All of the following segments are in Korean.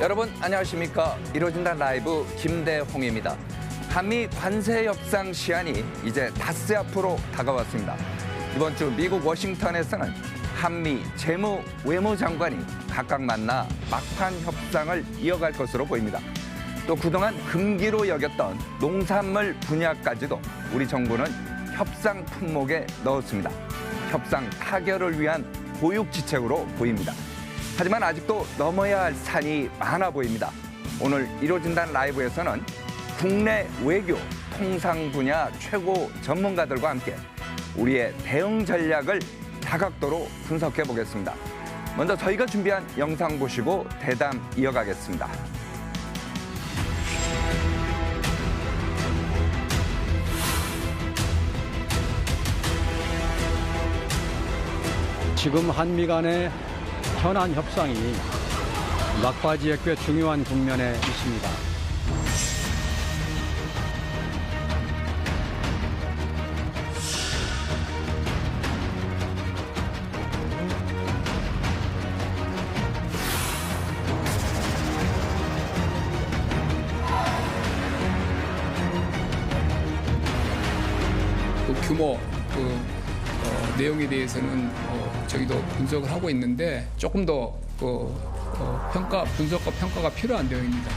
여러분 안녕하십니까. 이루어진다 라이브 김대홍입니다. 한미 관세 협상 시한이 이제 닷새 앞으로 다가왔습니다. 이번 주 미국 워싱턴에서는 한미 재무 외무장관이 각각 만나 막판 협상을 이어갈 것으로 보입니다. 또 그동안 금기로 여겼던 농산물 분야까지도 우리 정부는 협상 품목에 넣었습니다. 협상 타결을 위한 보육지책으로 보입니다. 하지만 아직도 넘어야 할 산이 많아 보입니다. 오늘 이루어진다는 라이브에서는 국내 외교, 통상 분야 최고 전문가들과 함께 우리의 대응 전략을 다각도로 분석해 보겠습니다. 먼저 저희가 준비한 영상 보시고 대담 이어가겠습니다. 지금 한미 간의 현안 협상이 막바지에 꽤 중요한 국면에 있습니다. 그 규모, 내용에 대해서는 저희도 분석을 하고 있는데 조금 더 분석과 평가가 필요한 내용입니다.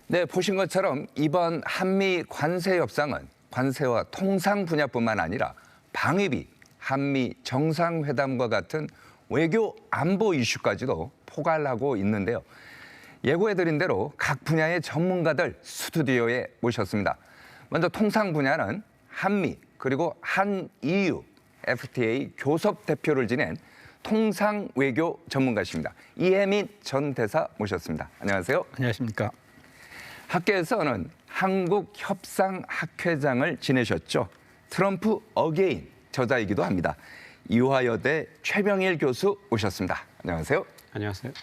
네, 보신 것처럼 이번 한미 관세 협상은 관세와 통상 분야뿐만 아니라 방위비, 한미 정상회담과 같은 외교 안보 이슈까지도 포괄하고 있는데요. 예고해드린 대로 각 분야의 전문가들 스튜디오에 모셨습니다. 먼저 통상 분야는 한미 그리고 한EU, FTA 교섭 대표를 지낸 통상 외교 전문가십니다. 이혜민 전 대사 모셨습니다. 안녕하세요. 안녕하십니까. 학계에서는 한국협상학회장을 지내셨죠. 트럼프 어게인 저자이기도 합니다. 이화여대 최병일 교수 오셨습니다. 안녕하세요. 안녕하세요.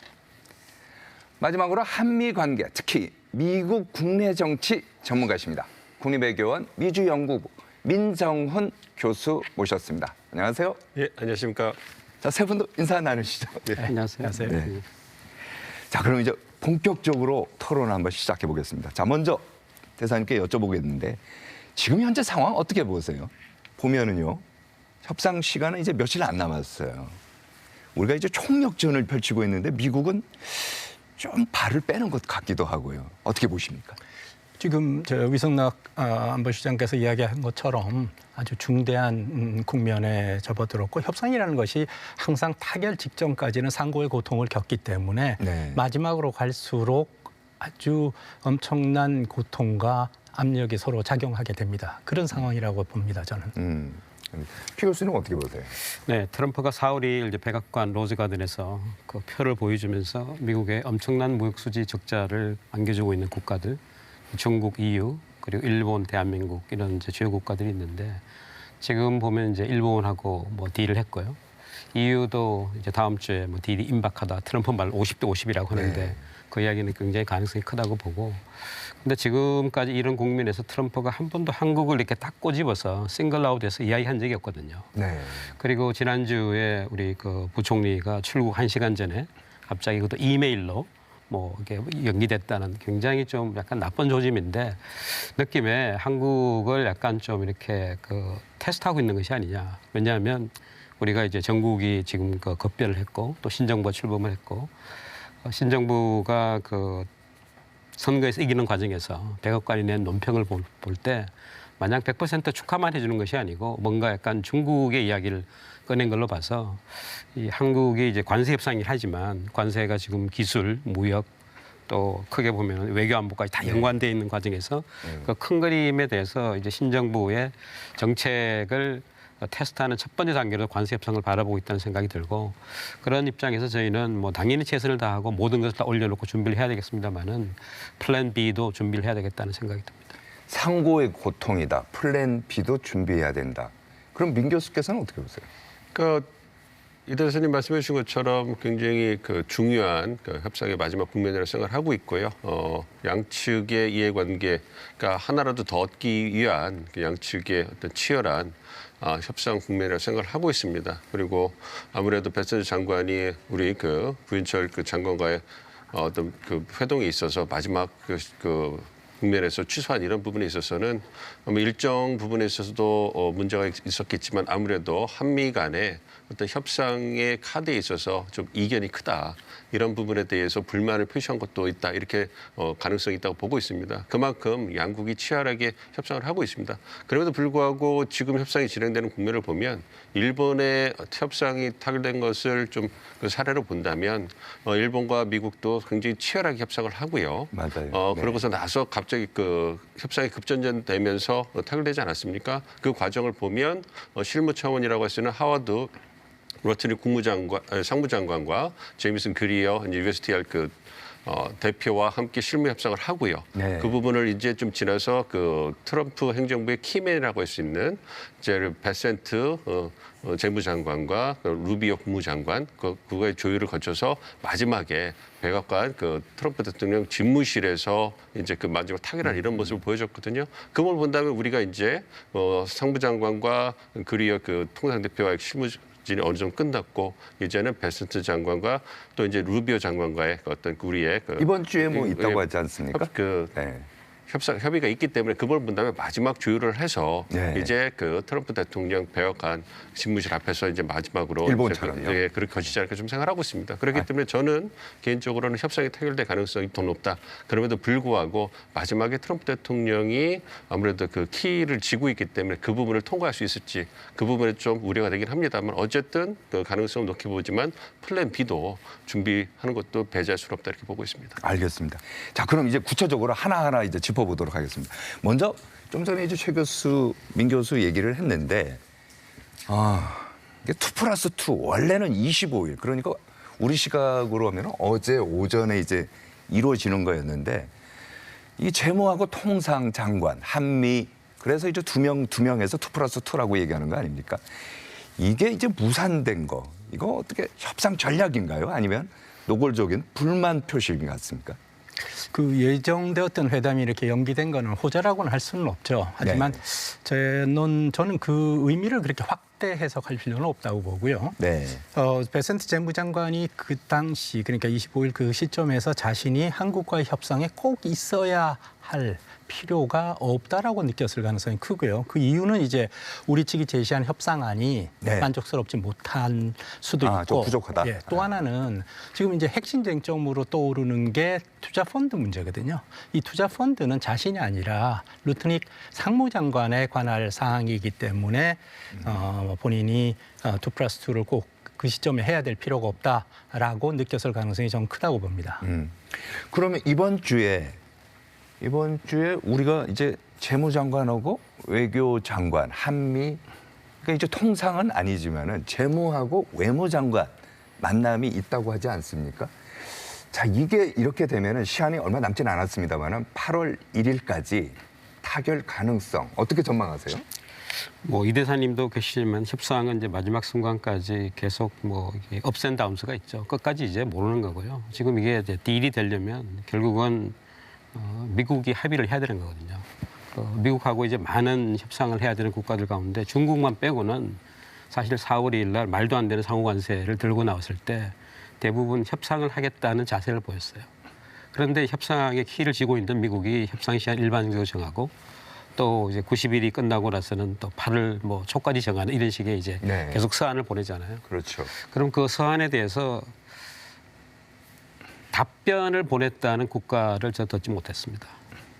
마지막으로 한미 관계, 특히 미국 국내 정치 전문가십니다. 국립외교원 미주연구부 민정훈 교수 모셨습니다. 안녕하세요. 예, 안녕하십니까. 자, 세 분도 인사 나누시죠. 네, 안녕하세요. 네. 자, 그럼 이제 본격적으로 토론을 한번 시작해 보겠습니다. 자, 먼저 대사님께 여쭤보겠는데 지금 현재 상황 어떻게 보세요? 보면은요, 협상 시간은 이제 며칠 안 남았어요. 우리가 이제 총력전을 펼치고 있는데 미국은 좀 발을 빼는 것 같기도 하고요. 어떻게 보십니까? 지금 위성락 안보시장께서 이야기한 것처럼 아주 중대한 국면에 접어들었고 협상이라는 것이 항상 타결 직전까지는 상고의 고통을 겪기 때문에 네. 마지막으로 마지막으로 갈수록 아주 엄청난 고통과 압력이 서로 작용하게 됩니다. 그런 상황이라고 봅니다, 저는. 피 교수는 어떻게 보세요? 네, 트럼프가 4월 2일 이제 백악관 로즈가든에서 그 표를 보여주면서 미국의 엄청난 무역 수지 적자를 안겨주고 있는 국가들, 중국, EU, 그리고 일본, 대한민국 이런 이제 주요 국가들이 있는데 지금 보면 이제 일본하고 뭐 딜을 했고요. EU도 이제 다음 주에 뭐 딜이 임박하다. 트럼프 말 50대 50이라고 하는데 네. 그 이야기는 굉장히 가능성이 크다고 보고. 근데 지금까지 이런 국면에서 트럼프가 한 번도 한국을 이렇게 딱 꼬집어서 싱글아웃해서 이야기한 적이 없거든요. 네. 그리고 지난주에 우리 그 부총리가 출국 1시간 전에 갑자기 그것도 이메일로 뭐 이게 연기됐다는 굉장히 좀 약간 나쁜 조짐인데 느낌에 한국을 약간 좀 이렇게 그 테스트하고 있는 것이 아니냐. 왜냐하면 우리가 이제 정국이 지금 그 급변을 했고 또 신정부가 출범을 했고 신정부가 그 선거에서 이기는 과정에서 백악관이 낸 논평을 볼 때 마냥 100% 축하만 해주는 것이 아니고 뭔가 약간 중국의 이야기를 꺼낸 걸로 봐서 이 한국이 이제 관세 협상이긴 하지만 관세가 지금 기술, 무역 또 크게 보면 외교 안보까지 다 연관되어 있는 과정에서 그 큰 그림에 대해서 이제 신정부의 정책을 테스트하는 첫 번째 단계로 관세 협상을 바라보고 있다는 생각이 들고 그런 입장에서 저희는 뭐 당연히 최선을 다하고 모든 것을 다 올려놓고 준비를 해야 되겠습니다만은 플랜 B도 준비를 해야 되겠다는 생각이 듭니다. 상고의 고통이다. 플랜 B도 준비해야 된다. 그럼 민 교수께서는 어떻게 보세요? 그러니까 이 대표님 말씀해 주신 것처럼 굉장히 그 중요한 그 협상의 마지막 국면이라고 생각을 하고 있고요. 양측의 이해관계가 하나라도 더 얻기 위한 그 양측의 어떤 치열한 협상 국면이라고 생각을 하고 있습니다. 그리고 아무래도 배선재 장관이 우리 그 부인철 그 장관과의 어떤 그 회동에 있어서 마지막 그 국면에서 취소한 이런 부분에 있어서는 일정 부분에 있어서도 문제가 있었겠지만 아무래도 한미 간의 어떤 협상의 카드에 있어서 좀 이견이 크다. 이런 부분에 대해서 불만을 표시한 것도 있다. 이렇게 가능성이 있다고 보고 있습니다. 그만큼 양국이 치열하게 협상을 하고 있습니다. 그럼에도 불구하고 지금 협상이 진행되는 국면을 보면 일본의 협상이 타결된 것을 좀 그 사례로 본다면 일본과 미국도 굉장히 치열하게 협상을 하고요. 맞아요. 네. 그러고서 나서 갑자기 그 협상이 급전전되면서 타결되지 않았습니까? 그 과정을 보면 실무 차원이라고 할 수 있는 하워드 로트니 상무장관과 제이미슨 그리어 이제 USTR 대표와 함께 실무 협상을 하고요. 네. 그 부분을 이제 좀 지나서 그 트럼프 행정부의 키맨이라고 할 수 있는 이제 베센트 재무장관과 루비오 국무장관 그거의 조율을 거쳐서 마지막에 백악관 그 트럼프 대통령 집무실에서 이제 그 마지막 타결한 이런 모습을 보여줬거든요. 그걸 본다면 우리가 이제 상부장관과 그리어 그 통상대표와의 실무 어느 정도 끝났고 이제는 베센트 장관과 또 이제 루비오 장관과의 어떤 우리의 이번 주에 뭐 있다고 하지 않습니까? 네. 협의가 있기 때문에 그걸 본다면 마지막 조율을 해서 네. 이제 그 트럼프 대통령 백악관 집무실 앞에서 이제 마지막으로 일본처럼요? 예, 그렇게 거치지 않을까 좀 생각하고 있습니다. 그렇기 때문에 저는 개인적으로는 협상이 타결될 가능성이 더 높다. 그럼에도 불구하고 마지막에 트럼프 대통령이 아무래도 그 키를 쥐고 있기 때문에 그 부분을 통과할 수 있을지 그 부분에 좀 우려가 되긴 합니다만 어쨌든 그 가능성을 높게 보지만 플랜 B도 준비하는 것도 배제할 수는 없다 이렇게 보고 있습니다. 알겠습니다. 자, 그럼 이제 구체적으로 하나하나 이제 짚어보도록 하겠습니다. 먼저 좀 전에 이제 최 교수, 민 교수 얘기를 했는데, 이게 2+2 원래는 25일 그러니까 우리 시각으로 하면 어제 오전에 이제 이루어지는 거였는데 이 재무하고 통상장관 한미 그래서 이제 두 명에서 2+2라고 얘기하는 거 아닙니까? 이게 이제 무산된 거 이거 어떻게 협상 전략인가요? 아니면 노골적인 불만 표시인 것 같습니까? 그 예정되었던 회담이 이렇게 연기된 거는 호재라고는 할 수는 없죠. 하지만 저는 그 의미를 그렇게 확대 해석할 필요는 없다고 보고요. 네. 베센트 재무장관이 그 당시 그러니까 25일 그 시점에서 자신이 한국과의 협상에 꼭 있어야 할 필요가 없다라고 느꼈을 가능성이 크고요. 그 이유는 이제 우리 측이 제시한 협상안이 네. 만족스럽지 못한 수도 있고 좀 부족하다. 예, 또 하나는 지금 이제 핵심 쟁점으로 떠오르는 게 투자 펀드 문제거든요. 이 투자 펀드는 자신이 아니라 루트닉 상무장관에 관할 사항이기 때문에 본인이 2+2를 꼭 그 시점에 해야 될 필요가 없다라고 느꼈을 가능성이 좀 크다고 봅니다. 그러면 이번 주에 우리가 이제 재무장관하고 외교장관, 한미 그러니까 이제 통상은 아니지만은 재무하고 외무장관 만남이 있다고 하지 않습니까? 자, 이게 이렇게 되면은 시한이 얼마 남지는 않았습니다만은 8월 1일까지 타결 가능성 어떻게 전망하세요? 뭐 이 대사님도 계시지만 협상은 이제 마지막 순간까지 계속 뭐 업앤 다운스가 있죠. 끝까지 이제 모르는 거고요. 지금 이게 이제 딜이 되려면 결국은 미국이 합의를 해야 되는 거거든요. 미국하고 이제 많은 협상을 해야 되는 국가들 가운데 중국만 빼고는 사실 4월 2일 날 말도 안 되는 상호 관세를 들고 나왔을 때 대부분 협상을 하겠다는 자세를 보였어요. 그런데 협상의 키를 쥐고 있는 미국이 협상 시한 일반적으로 정하고 또 이제 90일이 끝나고 나서는 또 8월 뭐 초까지 정하는 이런 식의 이제 네. 계속 서한을 보내잖아요. 그렇죠. 그럼 그 서한에 대해서 답변을 보냈다는 국가를 저 듣지 못했습니다.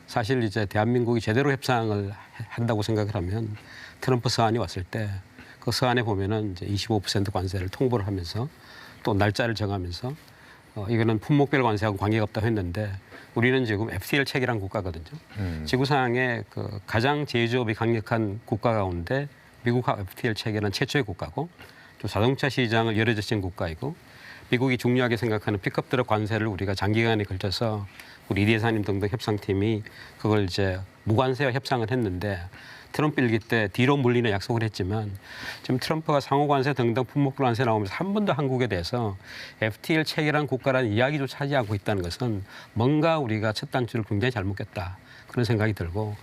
사실 이제 대한민국이 제대로 협상을 한다고 생각을 하면 트럼프 서한이 왔을 때 그 서한에 보면은 이제 25% 관세를 통보를 하면서 또 날짜를 정하면서 이거는 품목별 관세하고 관계가 없다고 했는데 우리는 지금 FTL 체계란 국가거든요. 지구상의 그 가장 제조업이 강력한 국가 가운데 미국과 FTL 체계는 최초의 국가고 또 자동차 시장을 열어젖힌 국가이고 미국이 중요하게 생각하는 픽업 트럭 관세를 우리가 장기간에 걸쳐서 우리 이 대사님 등등 협상팀이 그걸 이제 무관세와 협상을 했는데 트럼프 일기 때 뒤로 물리는 약속을 했지만 지금 트럼프가 상호관세 등등 품목별 관세 나오면서 한 번도 한국에 대해서 FTA를 체결한 국가라는 이야기조차 하지 않고 있다는 것은 뭔가 우리가 첫 단추를 굉장히 잘못 꼈다. 그런 생각이 들고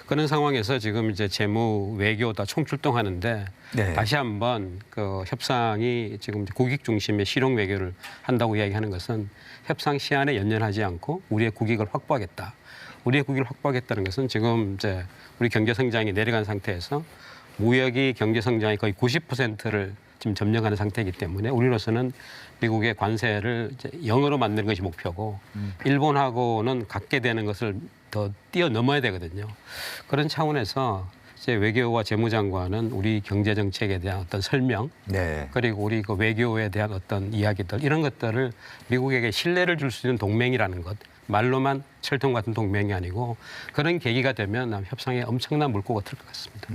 그런 상황에서 지금 이제 재무 외교 다 총출동하는데 네. 다시 한번 그 협상이 지금 국익 중심의 실용 외교를 한다고 이야기하는 것은 협상 시한에 연연하지 않고 우리의 국익을 확보하겠다. 우리의 국익을 확보하겠다는 것은 지금 이제 우리 경제 성장이 내려간 상태에서 무역이 경제 성장의 거의 90%를 지금 점령하는 상태이기 때문에 우리로서는 미국의 관세를 이제 0으로 만드는 것이 목표고 일본하고는 갖게 되는 것을 더 뛰어넘어야 되거든요. 그런 차원에서 이제 외교와 재무장관은 우리 경제 정책에 대한 어떤 설명 네. 그리고 우리 그 외교에 대한 어떤 이야기들 이런 것들을 미국에게 신뢰를 줄 수 있는 동맹이라는 것 말로만 철통 같은 동맹이 아니고 그런 계기가 되면 협상에 엄청난 물꼬가 틀 것 같습니다.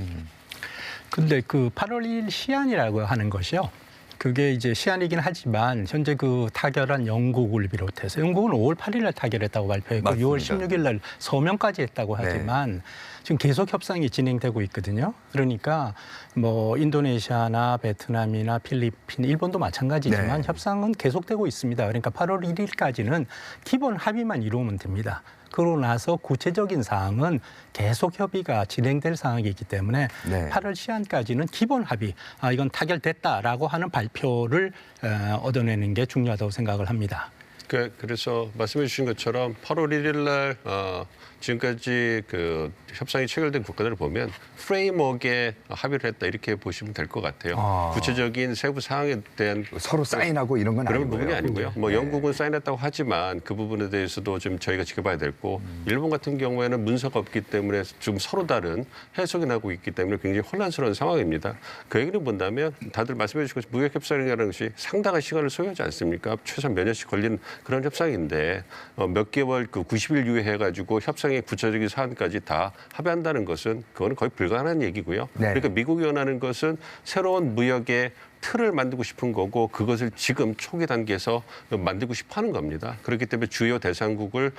근데 그 8월 2일 시한이라고 하는 것이요. 그게 이제 시한이긴 하지만 현재 그 타결한 영국을 비롯해서 영국은 5월 8일 날 타결했다고 발표했고 맞습니다. 6월 16일 날 서명까지 했다고 하지만 지금 계속 협상이 진행되고 있거든요. 그러니까 뭐 인도네시아나 베트남이나 필리핀, 일본도 마찬가지지만 네. 협상은 계속되고 있습니다. 그러니까 8월 1일까지는 기본 합의만 이루면 됩니다. 그러고 나서 구체적인 사항은 계속 협의가 진행될 상황이기 때문에 네. 8월 시한까지는 기본 합의, 이건 타결됐다라고 하는 발표를 얻어내는 게 중요하다고 생각을 합니다. 그래서 말씀해 주신 것처럼 8월 1일 날 지금까지 그 협상이 체결된 국가들을 보면 프레임워크에 합의를 했다 이렇게 보시면 될 것 같아요. 구체적인 세부 사항에 대한 서로 사인하고 이런 건 그런 아니고요. 부분이 아니고요. 뭐 영국은 사인했다고 하지만 그 부분에 대해서도 좀 저희가 지켜봐야 되고 일본 같은 경우에는 문서가 없기 때문에 좀 서로 다른 해석이 나고 있기 때문에 굉장히 혼란스러운 상황입니다. 그 얘기를 본다면 다들 말씀해 주신 것처럼 무역협상이라는 것이 상당한 시간을 소요하지 않습니까? 최소한 몇 년씩 걸리는 그런 협상인데 몇 개월 그 90일 이후에 해가지고 협상의 구체적인 사안까지 다 합의한다는 것은 그거는 거의 불가능한 얘기고요. 네. 그러니까 미국이 원하는 것은 새로운 무역의 틀을 만들고 싶은 거고 그것을 지금 초기 단계에서 만들고 싶어 하는 겁니다. 그렇기 때문에 주요 대상국을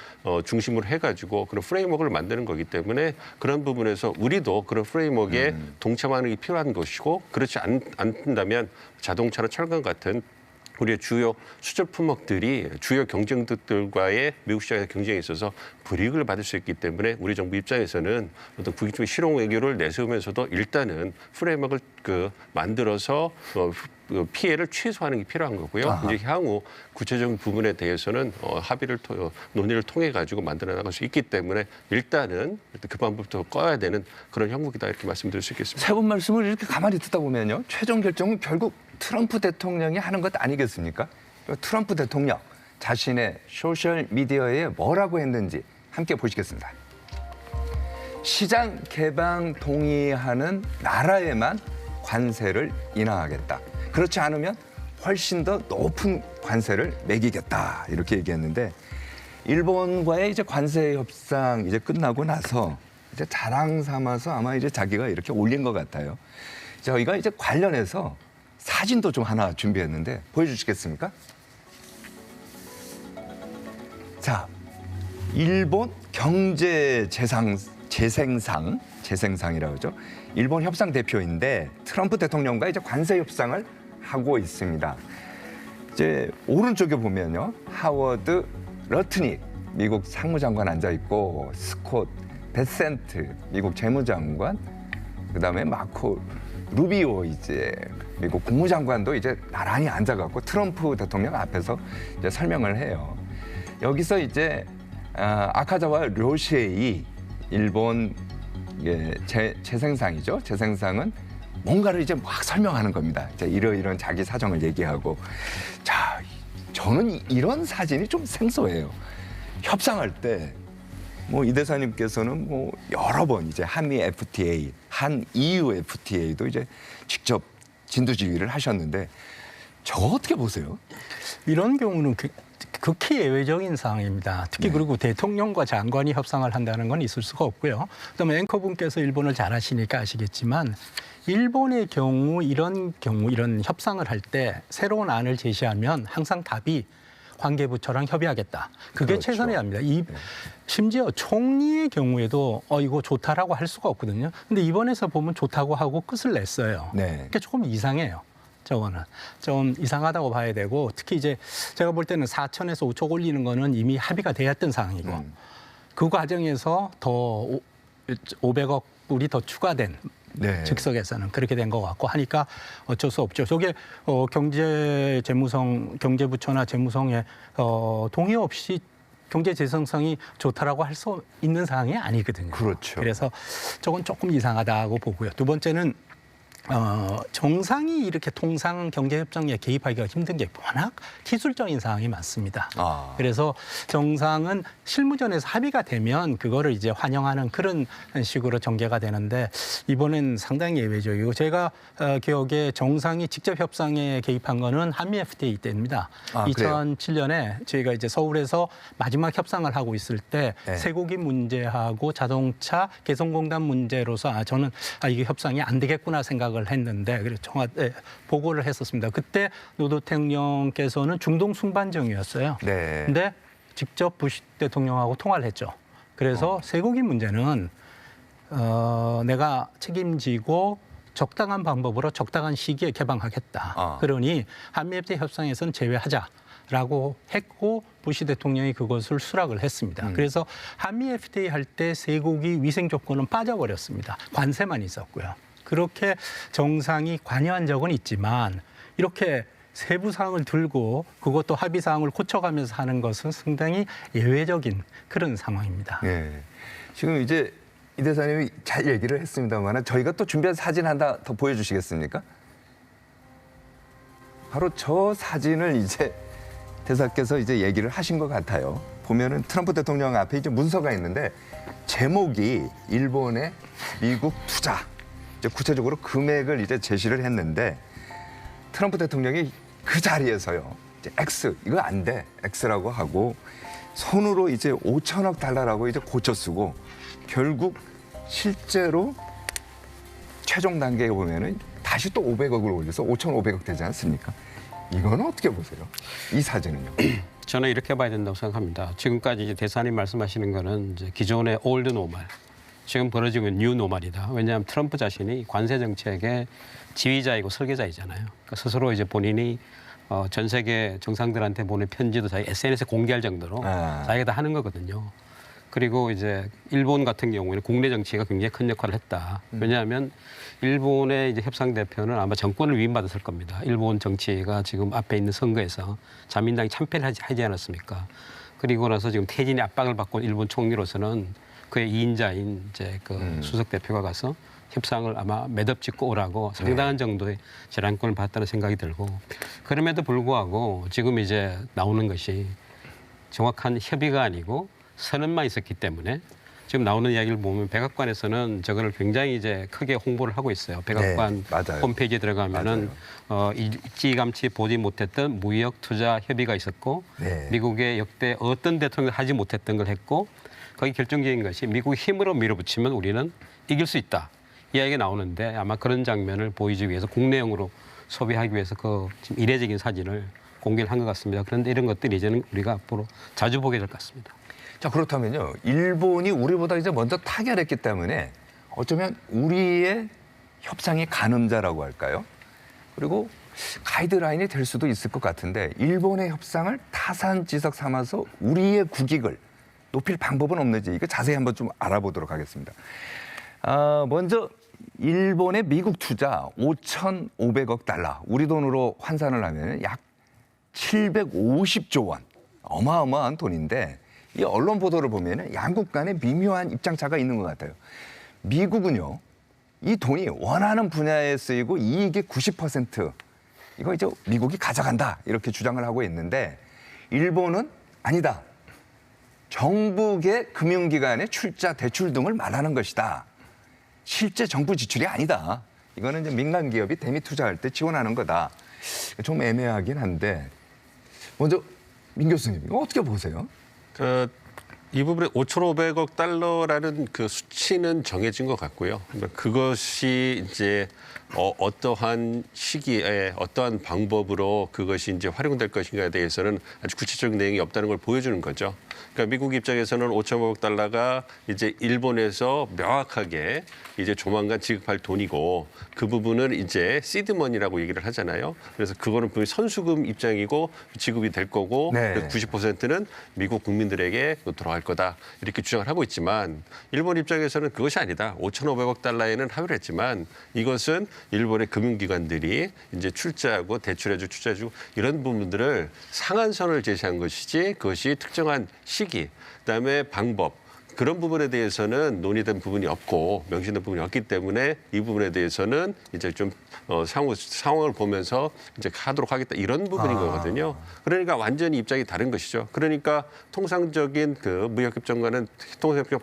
중심으로 해가지고 그런 프레임워크를 만드는 거기 때문에 그런 부분에서 우리도 그런 프레임워크에 동참하는 게 필요한 것이고 그렇지 않는다면 자동차나 철강 같은 우리의 주요 수출 품목들이 주요 경쟁국들과의 미국 시장의 경쟁에 있어서 불이익을 받을 수 있기 때문에 우리 정부 입장에서는 어떤 국익적인 실용 외교를 내세우면서도 일단은 프레임워크를 만들어서 피해를 최소화하는 게 필요한 거고요. 이제 향후 구체적인 부분에 대해서는 합의를 논의를 통해 가지고 만들어 나갈 수 있기 때문에 일단은 그 방법부터 꺼야 되는 그런 형국이다 이렇게 말씀드릴 수 있겠습니다. 세 분 말씀을 이렇게 가만히 듣다 보면요. 최종 결정은 결국 트럼프 대통령이 하는 것 아니겠습니까? 트럼프 대통령 자신의 소셜 미디어에 뭐라고 했는지 함께 보시겠습니다. 시장 개방 동의하는 나라에만 관세를 인하하겠다. 그렇지 않으면 훨씬 더 높은 관세를 매기겠다. 이렇게 얘기했는데 일본과의 이제 관세 협상 이제 끝나고 나서 이제 자랑 삼아서 아마 이제 자기가 이렇게 올린 것 같아요. 저희가 이제 관련해서 사진도 좀 하나 준비했는데 보여주시겠습니까? 자, 일본 경제 재생상이라고 하죠. 일본 협상 대표인데 트럼프 대통령과 이제 관세 협상을 하고 있습니다. 이제 오른쪽에 보면요, 하워드 러트닉 미국 상무장관 앉아 있고 스콧 베센트 미국 재무장관, 그다음에 마코 루비오 이제 미국 국무장관도 이제 나란히 앉아갖고 트럼프 대통령 앞에서 이제 설명을 해요. 여기서 이제 아카자와 료시에이 일본 재생상이죠. 재생상은 뭔가를 이제 막 설명하는 겁니다. 이제 이런 자기 사정을 얘기하고. 자, 저는 이런 사진이 좀 생소해요. 협상할 때 뭐 이 대사님께서는 뭐 여러 번 이제 한미 FTA, 한 EU FTA도 이제 직접 진두지휘를 하셨는데 저거 어떻게 보세요? 이런 경우는 극히 예외적인 상황입니다. 특히 그리고 대통령과 장관이 협상을 한다는 건 있을 수가 없고요. 그다음에 앵커분께서 일본을 잘 아시니까 아시겠지만 일본의 경우 이런 협상을 할 때 새로운 안을 제시하면 항상 답이 관계부처랑 협의하겠다. 그게 그렇죠. 최선의 합니다. 심지어 총리의 경우에도 이거 좋다라고 할 수가 없거든요. 근데 이번에서 보면 좋다고 하고 끝을 냈어요. 네. 그러니까 조금 이상해요. 저거는 좀 이상하다고 봐야 되고 특히 이제 제가 볼 때는 4천에서 5천 올리는 거는 이미 합의가 되었던 상황이고 그 과정에서 더 500억 불이 더 추가된 네. 즉석에서는 그렇게 된 것 같고 하니까 어쩔 수 없죠. 저게 경제부처나 재무성의 동의 없이 경제재정성이 좋다라고 할 수 있는 상황이 아니거든요. 그렇죠. 그래서 저건 조금 이상하다고 보고요. 두 번째는 정상이 이렇게 통상 경제협정에 개입하기가 힘든 게 워낙 기술적인 사항이 많습니다. 그래서 정상은 실무전에서 합의가 되면 그거를 이제 환영하는 그런 식으로 전개가 되는데 이번엔 상당히 예외적이고 제가 기억에 정상이 직접 협상에 개입한 거는 한미 FTA 때입니다. 2007년에 저희가 이제 서울에서 마지막 협상을 하고 있을 때 네. 쇠고기 문제하고 자동차 개성공단 문제로서 저는 이게 협상이 안 되겠구나 생각을 했는데 그래서 청와대 보고를 했었습니다. 그때 노 대통령께서는 중동 순반정이었어요. 네. 근데 직접 부시 대통령하고 통화를 했죠. 그래서 쇠고기 문제는 내가 책임지고 적당한 방법으로 적당한 시기에 개방하겠다. 그러니 한미 FTA 협상에서는 제외하자라고 했고 부시 대통령이 그것을 수락을 했습니다. 그래서 한미 FTA 할 때 쇠고기 위생 조건은 빠져버렸습니다. 관세만 있었고요. 그렇게 정상이 관여한 적은 있지만 이렇게 세부 사항을 들고 그것도 합의 사항을 고쳐가면서 하는 것은 상당히 예외적인 그런 상황입니다. 네. 지금 이제 이 대사님이 잘 얘기를 했습니다만 저희가 또 준비한 사진 하나 더 보여주시겠습니까? 바로 저 사진을 이제 대사께서 이제 얘기를 하신 것 같아요. 보면은 트럼프 대통령 앞에 이제 문서가 있는데 제목이 일본의 미국 투자. 이제 구체적으로 금액을 이제 제시를 했는데 트럼프 대통령이 그 자리에서요. 이제 X 이거 안 돼. X라고 하고 손으로 이제 5천억 달러라고 이제 고쳐 쓰고 결국 실제로 최종 단계에 보면은 다시 또 500억을 올려서 5,500억 되지 않습니까? 이거는 어떻게 보세요? 이 사진은요? 저는 이렇게 봐야 된다고 생각합니다. 지금까지 이제 대사님 말씀하시는 거는 이제 기존의 올드 노멀, 지금 벌어지고 있는 뉴 노멀이다. 왜냐하면 트럼프 자신이 관세 정책의 지휘자이고 설계자이잖아요. 그러니까 스스로 이제 본인이 전 세계 정상들한테 보낸 편지도 자기 SNS에 공개할 정도로 자기가 다 하는 거거든요. 그리고 이제 일본 같은 경우에는 국내 정치가 굉장히 큰 역할을 했다. 왜냐하면 일본의 이제 협상 대표는 아마 정권을 위임받았을 겁니다. 일본 정치가 지금 앞에 있는 선거에서 자민당이 참패를 하지 않았습니까? 그리고 나서 지금 퇴진의 압박을 받고 온 일본 총리로서는 그의 2인자인 이제 그 수석 대표가 가서 협상을 아마 매듭 짓고 오라고 상당한 정도의 재량권을 받았다는 생각이 들고 그럼에도 불구하고 지금 이제 나오는 것이 정확한 협의가 아니고 선언만 있었기 때문에 지금 나오는 이야기를 보면 백악관에서는 저거를 굉장히 이제 크게 홍보를 하고 있어요. 백악관 홈페이지에 들어가면은 일찌감치 보지 못했던 무역 투자 협의가 있었고 미국의 역대 어떤 대통령도 하지 못했던 걸 했고 거기 결정적인 것이 미국의 힘으로 밀어붙이면 우리는 이길 수 있다. 이야기가 나오는데 아마 그런 장면을 보이기 위해서 국내용으로 소비하기 위해서 그 지금 이례적인 사진을 공개를 한 것 같습니다. 그런데 이런 것들이 이제는 우리가 앞으로 자주 보게 될 것 같습니다. 자, 그렇다면요. 일본이 우리보다 이제 먼저 타결했기 때문에 어쩌면 우리의 협상의 가늠자라고 할까요? 그리고 가이드라인이 될 수도 있을 것 같은데 일본의 협상을 타산지석 삼아서 우리의 국익을 높일 방법은 없는지 이거 자세히 한번 좀 알아보도록 하겠습니다. 먼저 일본의 미국 투자 5,500억 달러, 우리 돈으로 환산을 하면 약 750조 원, 어마어마한 돈인데 이 언론 보도를 보면 양국 간에 미묘한 입장차가 있는 것 같아요. 미국은요, 이 돈이 원하는 분야에 쓰이고 이익의 90% 이거 이제 미국이 가져간다 이렇게 주장을 하고 있는데 일본은 아니다. 정부계 금융기관의 출자, 대출 등을 말하는 것이다. 실제 정부 지출이 아니다. 이거는 이제 민간 기업이 대미 투자할 때 지원하는 거다. 좀 애매하긴 한데 먼저 민 교수님, 이거 어떻게 보세요? 이 부분에 5,500억 달러라는 그 수치는 정해진 것 같고요. 그것이 이제 어떠한 시기에 어떠한 방법으로 그것이 이제 활용될 것인가에 대해서는 아주 구체적인 내용이 없다는 걸 보여주는 거죠. 그러니까 미국 입장에서는 5,500억 달러가 이제 일본에서 명확하게 이제 조만간 지급할 돈이고 그 부분은 이제 시드머니라고 얘기를 하잖아요. 그래서 그거는 분명히 선수금 입장이고 지급이 될 거고 네. 90%는 미국 국민들에게 돌아갈 거다 이렇게 주장을 하고 있지만 일본 입장에서는 그것이 아니다. 5,500억 달러에는 합의를 했지만 이것은 일본의 금융기관들이 이제 출자하고 대출해주고 투자해주고 이런 부분들을 상한선을 제시한 것이지 그것이 특정한 시기, 그다음에 방법 그런 부분에 대해서는 논의된 부분이 없고 명시된 부분이 없기 때문에 이 부분에 대해서는 이제 좀 상황을 보면서 이제 하도록 하겠다 이런 부분인 거거든요. 그러니까 완전히 입장이 다른 것이죠. 그러니까 통상적인 그 무역협정과는 통상협정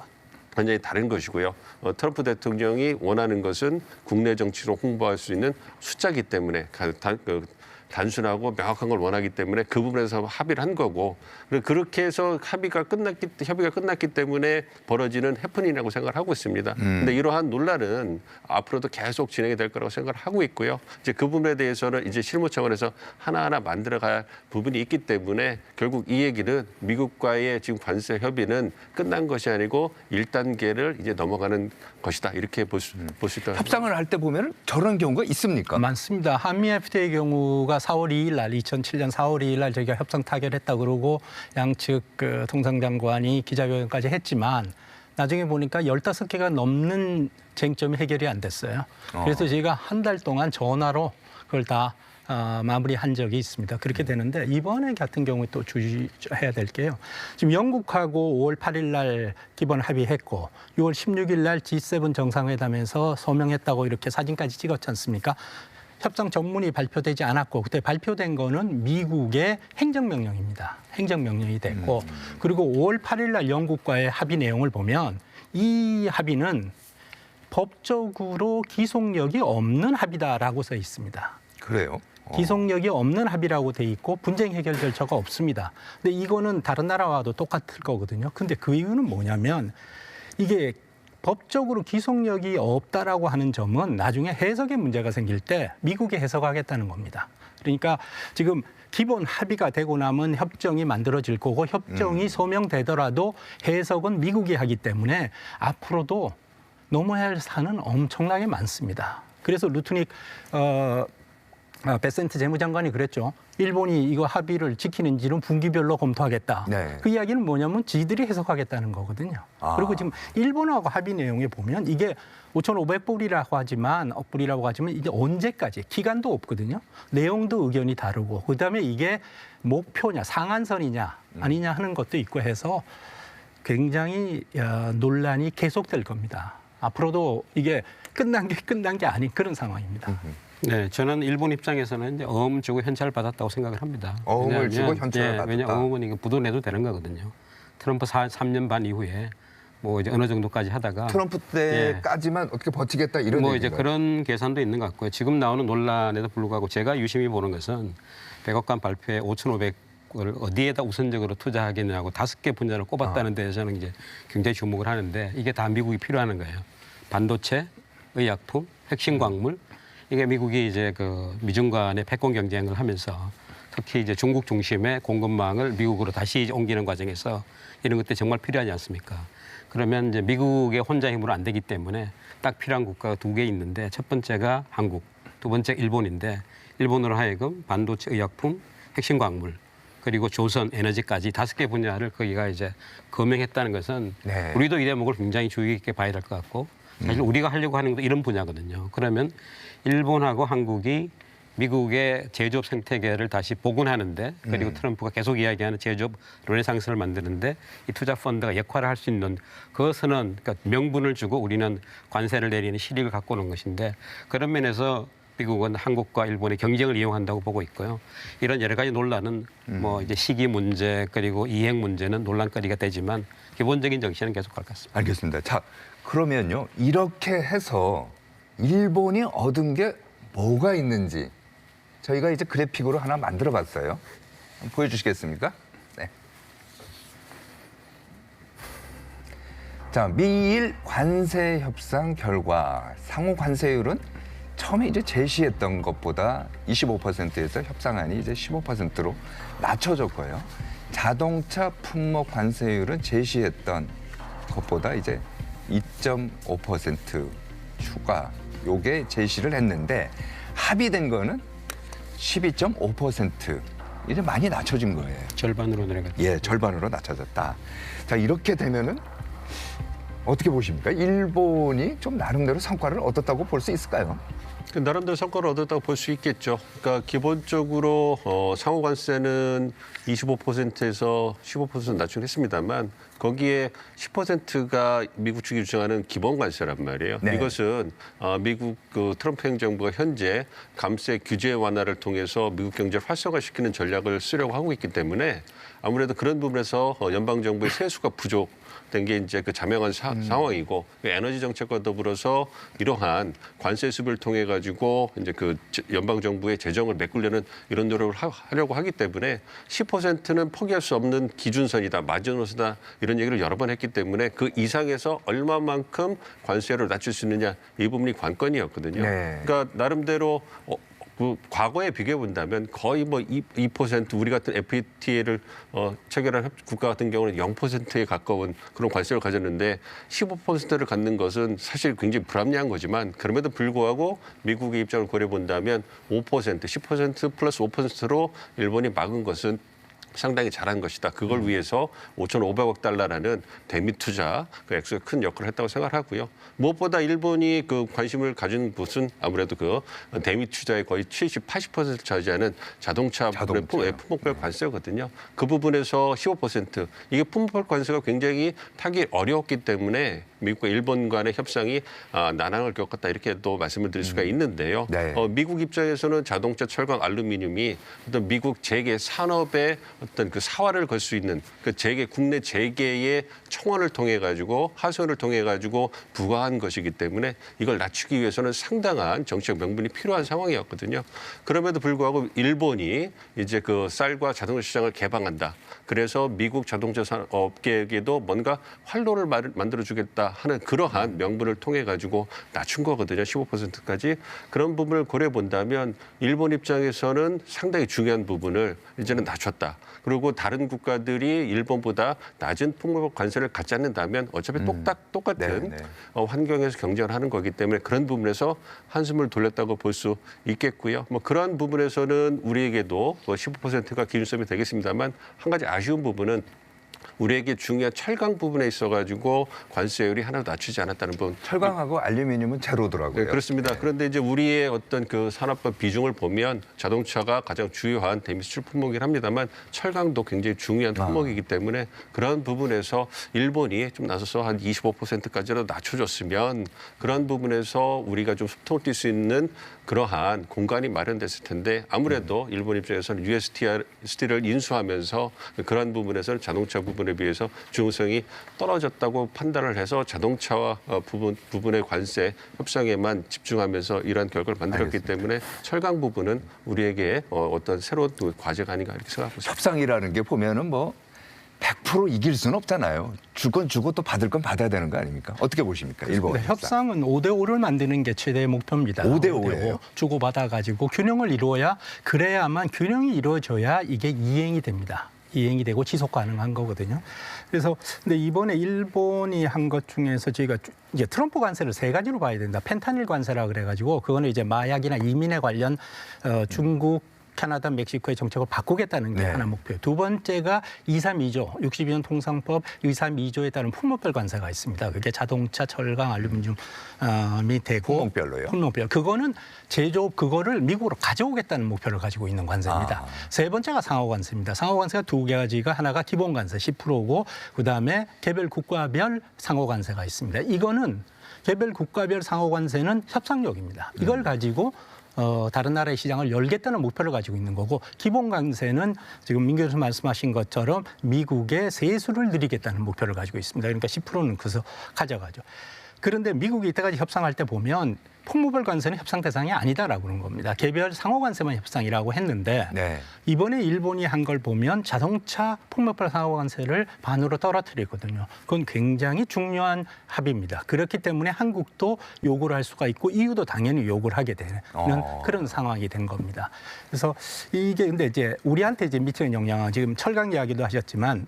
완전히 다른 것이고요. 트럼프 대통령이 원하는 것은 국내 정치로 홍보할 수 있는 숫자이기 때문에 단순하고 명확한 걸 원하기 때문에 그 부분에서 합의를 한 거고 그렇게 해서 협의가 끝났기 때문에 벌어지는 해프닝이라고 생각을 하고 있습니다. 근데 이러한 논란은 앞으로도 계속 진행이 될 거라고 생각을 하고 있고요. 이제 그 부분에 대해서는 이제 실무 차원에서 하나하나 만들어갈 부분이 있기 때문에 결국 이 얘기는 미국과의 지금 관세 협의는 끝난 것이 아니고 1단계를 이제 넘어가는 것이다. 이렇게 볼 수 있다. 협상을 할 때 보면 저런 경우가 있습니까? 많습니다. 한미 FTA의 경우가 4월 2일 날 2007년 4월 2일 날 저희가 협상 타결했다 그러고 양측 그 통상장관이 기자회견까지 했지만 나중에 보니까 15개가 넘는 쟁점이 해결이 안 됐어요. 그래서 저희가 한 달 동안 전화로 그걸 다 마무리한 적이 있습니다. 그렇게 되는데 이번에 같은 경우에 또 주의해야 될 게요. 지금 영국하고 5월 8일 날 기본 합의했고 6월 16일 날 G7 정상회담에서 서명했다고 이렇게 사진까지 찍었지 않습니까? 협상 전문이 발표되지 않았고 그때 발표된 거는 미국의 행정명령입니다. 행정명령이 됐고 그리고 5월 8일 날 영국과의 합의 내용을 보면 이 합의는 법적으로 기속력이 없는 합의다라고 써 있습니다. 그래요? 기속력이 없는 합의라고 돼 있고 분쟁 해결 절차가 없습니다. 근데 이거는 다른 나라와도 똑같을 거거든요. 근데 그 이유는 뭐냐면 이게 법적으로 기속력이 없다라고 하는 점은 나중에 해석에 문제가 생길 때 미국이 해석하겠다는 겁니다. 그러니까 지금 기본 합의가 되고 나면 협정이 만들어질 거고 협정이 서명되더라도 해석은 미국이 하기 때문에 앞으로도 넘어야 할 산은 엄청나게 많습니다. 그래서 루트닉 베센트 재무장관이 그랬죠. 일본이 이거 합의를 지키는지는 분기별로 검토하겠다. 네. 그 이야기는 뭐냐면 지들이 해석하겠다는 거거든요. 그리고 지금 일본하고 합의 내용에 보면 이게 5,500불이라고 하지만 이게 언제까지 기간도 없거든요. 내용도 의견이 다르고 그다음에 이게 목표냐 상한선이냐 아니냐 하는 것도 있고 해서 굉장히 논란이 계속될 겁니다. 앞으로도 이게 끝난 게 아닌 그런 상황입니다. 네, 저는 일본 입장에서는 이제 어음 주고 현찰을 받았다고 생각을 합니다. 어음을 주고 현찰을 받았다. 왜냐하면 어음은 이거 부도내도 되는 거거든요. 트럼프 3년 반 이후에 뭐 이제 어느 정도까지 하다가 트럼프 때까지만 어떻게 버티겠다 이런 뭐 얘기인가요? 이제 그런 계산도 있는 것 같고요. 지금 나오는 논란에도 불구하고 제가 유심히 보는 것은 백악관 발표에 5,500을 어디에다 우선적으로 투자하겠냐고 5개 분야를 꼽았다는 데 저는 이제 굉장히 주목을 하는데 이게 다 미국이 필요하는 거예요. 반도체, 의약품, 핵심 광물. 이게 미국이 이제 그 미중 간의 패권 경쟁을 하면서 특히 이제 중국 중심의 공급망을 미국으로 다시 이제 옮기는 과정에서 이런 것들이 정말 필요하지 않습니까? 그러면 이제 미국의 혼자 힘으로 안 되기 때문에 딱 필요한 국가가 2개 있는데 첫 번째가 한국, 두 번째 일본인데 일본으로 하여금 반도체, 의약품, 핵심 광물 그리고 조선, 에너지까지 5개 분야를 거기가 이제 거명했다는 것은 네. 우리도 이 대목을 굉장히 주의 깊게 봐야 될 것 같고 사실 우리가 하려고 하는 것도 이런 분야거든요. 그러면 일본하고 한국이 미국의 제조업 생태계를 다시 복원하는데 그리고 트럼프가 계속 이야기하는 제조업 르네상스를 만드는데 이 투자 펀드가 역할을 할 수 있는 그것은 그러니까 명분을 주고 우리는 관세를 내리는 실익을 갖고 오는 것인데 그런 면에서 미국은 한국과 일본의 경쟁을 이용한다고 보고 있고요. 이런 여러 가지 논란은 뭐 이제 시기 문제 그리고 이행 문제는 논란거리가 되지만 기본적인 정신은 계속 갈 것 같습니다. 알겠습니다. 자, 그러면요. 이렇게 해서 일본이 얻은 게 뭐가 있는지 저희가 이제 그래픽으로 하나 만들어 봤어요. 보여주시겠습니까? 자, 미일 관세 협상 결과 상호 관세율은 처음에 이제 제시했던 것보다 25%에서 협상안이 이제 15%로 낮춰졌고요. 자동차 품목 관세율은 제시했던 것보다 이제 2.5% 추가 요게 제시를 했는데 합의된 거는 12.5% 이제 많이 낮춰진 거예요. 절반으로 내려갔죠. 예, 절반으로 낮춰졌다. 자, 이렇게 되면은 어떻게 보십니까? 일본이 좀 나름대로 성과를 얻었다고 볼 수 있을까요? 그 나름대로 성과를 얻었다고 볼 수 있겠죠. 그러니까 기본적으로 상호 관세는 25%에서 15% 낮추겠습니다만 거기에 10%가 미국 측이 주장하는 기본 관세란 말이에요. 네. 이것은 미국 그 트럼프 행정부가 현재 감세 규제 완화를 통해서 미국 경제를 활성화시키는 전략을 쓰려고 하고 있기 때문에 아무래도 그런 부분에서 연방 정부의 세수가 부족된 게 이제 그 자명한 상황이고 에너지 정책과 더불어서 이러한 관세 수비를 통해 가지고 이제 그 연방 정부의 재정을 메꾸려는 이런 노력을 하려고 하기 때문에 10%는 포기할 수 없는 기준선이다, 마지노선이다 이런 얘기를 여러 번 했기 때문에 그 이상에서 얼마만큼 관세를 낮출 수 있느냐 이 부분이 관건이었거든요. 네. 그러니까 나름대로 그 과거에 비교해 본다면 거의 뭐 2% 우리 같은 FTA를 체결한 국가 같은 경우는 0%에 가까운 그런 관세를 가졌는데 15%를 갖는 것은 사실 굉장히 불합리한 거지만 그럼에도 불구하고 미국의 입장을 고려해 본다면 5%, 10% 플러스 5%로 일본이 막은 것은 상당히 잘한 것이다. 그걸 위해서 5,500억 달러라는 대미 투자 그 액수가 큰 역할을 했다고 생각하고요. 무엇보다 일본이 그 관심을 가진 곳은 아무래도 그 대미 투자의 거의 70, 80%를 차지하는 자동차 품목별 관세거든요. 그 부분에서 15% 이게 품목별 관세가 굉장히 타기 어려웠기 때문에 미국과 일본 간의 협상이 난항을 겪었다 이렇게 또 말씀을 드릴 수가 있는데요. 네. 미국 입장에서는 자동차, 철강, 알루미늄이 어떤 미국 재계 산업의 어떤 그 사활을 걸 수 있는 그 재계 국내 재계의 청원을 통해 가지고 하소연을 통해 가지고 부과한 것이기 때문에 이걸 낮추기 위해서는 상당한 정책 명분이 필요한 상황이었거든요. 그럼에도 불구하고 일본이 이제 그 쌀과 자동차 시장을 개방한다. 그래서 미국 자동차 업계에게도 뭔가 활로를 만들어주겠다 하는 그러한 명분을 통해 가지고 낮춘 거거든요. 15%까지. 그런 부분을 고려해 본다면 일본 입장에서는 상당히 중요한 부분을 이제는 낮췄다. 그리고 다른 국가들이 일본보다 낮은 품목 관세를 갖지 않는다면 어차피 똑같은 네, 네. 환경에서 경쟁을 하는 거기 때문에 그런 부분에서 한숨을 돌렸다고 볼 수 있겠고요. 뭐 그러한 부분에서는 우리에게도 15%가 기준점이 되겠습니다만 한 가지 아쉬운 부분은 우리에게 중요한 철강 부분에 있어가지고 관세율이 하나도 낮추지 않았다는 부분. 철강하고 알루미늄은 제로더라고요. 네, 그렇습니다. 그런데 이제 우리의 어떤 그 산업과 비중을 보면 자동차가 가장 주요한 대미 수출 품목이긴 합니다만 철강도 굉장히 중요한 품목이기 때문에 그런 부분에서 일본이 좀 나서서 한 25%까지라도 낮춰줬으면 그런 부분에서 우리가 좀 소통을 뛸 수 있는 그러한 공간이 마련됐을 텐데 아무래도 일본 입장에서는 USST를 인수하면서 그런 부분에서는 자동차 부분에 비해서 중요성이 떨어졌다고 판단을 해서 자동차와 부분의 관세 협상에만 집중하면서 이러한 결과를 만들었기 때문에 철강 부분은 우리에게 어떤 새로운 과제가 아닌가 이렇게 생각하고 있습니다. 협상이라는 게 보면은 뭐 100% 이길 수는 없잖아요. 줄 건 주고 또 받을 건 받아야 되는 거 아닙니까? 어떻게 보십니까? 일본 네, 협상은 5대5를 만드는 게 최대의 목표입니다. 5대5예요? 주고받아가지고 균형을 이루어야 그래야만 균형이 이루어져야 이게 이행이 됩니다. 이행이 되고 지속 가능한 거거든요. 그래서 근데 이번에 일본이 한 것 중에서 저희가 이제 트럼프 관세를 세 가지로 봐야 된다. 펜타닐 관세라 그래가지고 그거는 이제 마약이나 이민에 관련 중국 캐나다, 멕시코의 정책을 바꾸겠다는 게 네. 하나 목표예요. 두 번째가 232조, 62년 통상법 232조에 따른 품목별 관세가 있습니다. 그게 자동차, 철강, 알루미늄이 되고 품목별로요? 품목별. 그거는 제조업 그거를 미국으로 가져오겠다는 목표를 가지고 있는 관세입니다. 세 번째가 상호 관세입니다. 상호 관세가 두 가지가 하나가 기본 관세 10%고 그다음에 개별 국가별 상호 관세가 있습니다. 이거는 개별 국가별 상호 관세는 협상력입니다. 이걸 가지고 다른 나라의 시장을 열겠다는 목표를 가지고 있는 거고 기본 관세는 지금 민 교수 말씀하신 것처럼 미국의 세수를 늘리겠다는 목표를 가지고 있습니다. 그러니까 10%는 그래서 가져가죠. 그런데 미국이 이때까지 협상할 때 보면 폭무별 관세는 협상 대상이 아니다라고 그런 겁니다. 개별 상호 관세만 협상이라고 했는데 네. 이번에 일본이 한 걸 보면 자동차 폭무별 상호 관세를 반으로 떨어뜨리거든요. 그건 굉장히 중요한 합의입니다. 그렇기 때문에 한국도 요구를 할 수가 있고 EU도 당연히 요구를 하게 되는 그런 상황이 된 겁니다. 그래서 이게 근데 이제 우리한테 이제 미치는 영향은 지금 철강 이야기도 하셨지만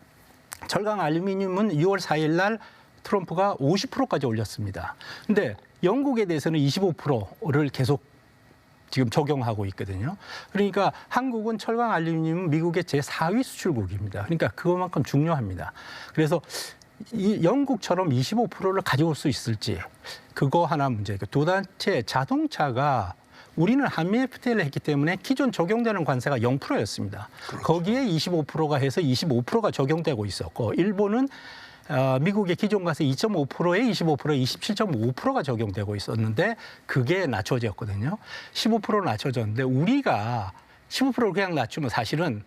철강 알루미늄은 6월 4일 날 트럼프가 50%까지 올렸습니다. 근데 영국에 대해서는 25%를 계속 지금 적용하고 있거든요. 그러니까 한국은 철강 알루미늄은 미국의 제4위 수출국입니다. 그러니까 그것만큼 중요합니다. 그래서 이 영국처럼 25%를 가져올 수 있을지 그거 하나 문제고 두 번째 자동차가 우리는 한미 FTA를 했기 때문에 기존 적용되는 관세가 0%였습니다. 그렇죠. 거기에 25%가 해서 25%가 적용되고 있었고 일본은 미국의 기존 관세 2.5%에 25%에 27.5%가 적용되고 있었는데 그게 낮춰졌거든요. 15% 낮춰졌는데 우리가 15%를 그냥 낮추면 사실은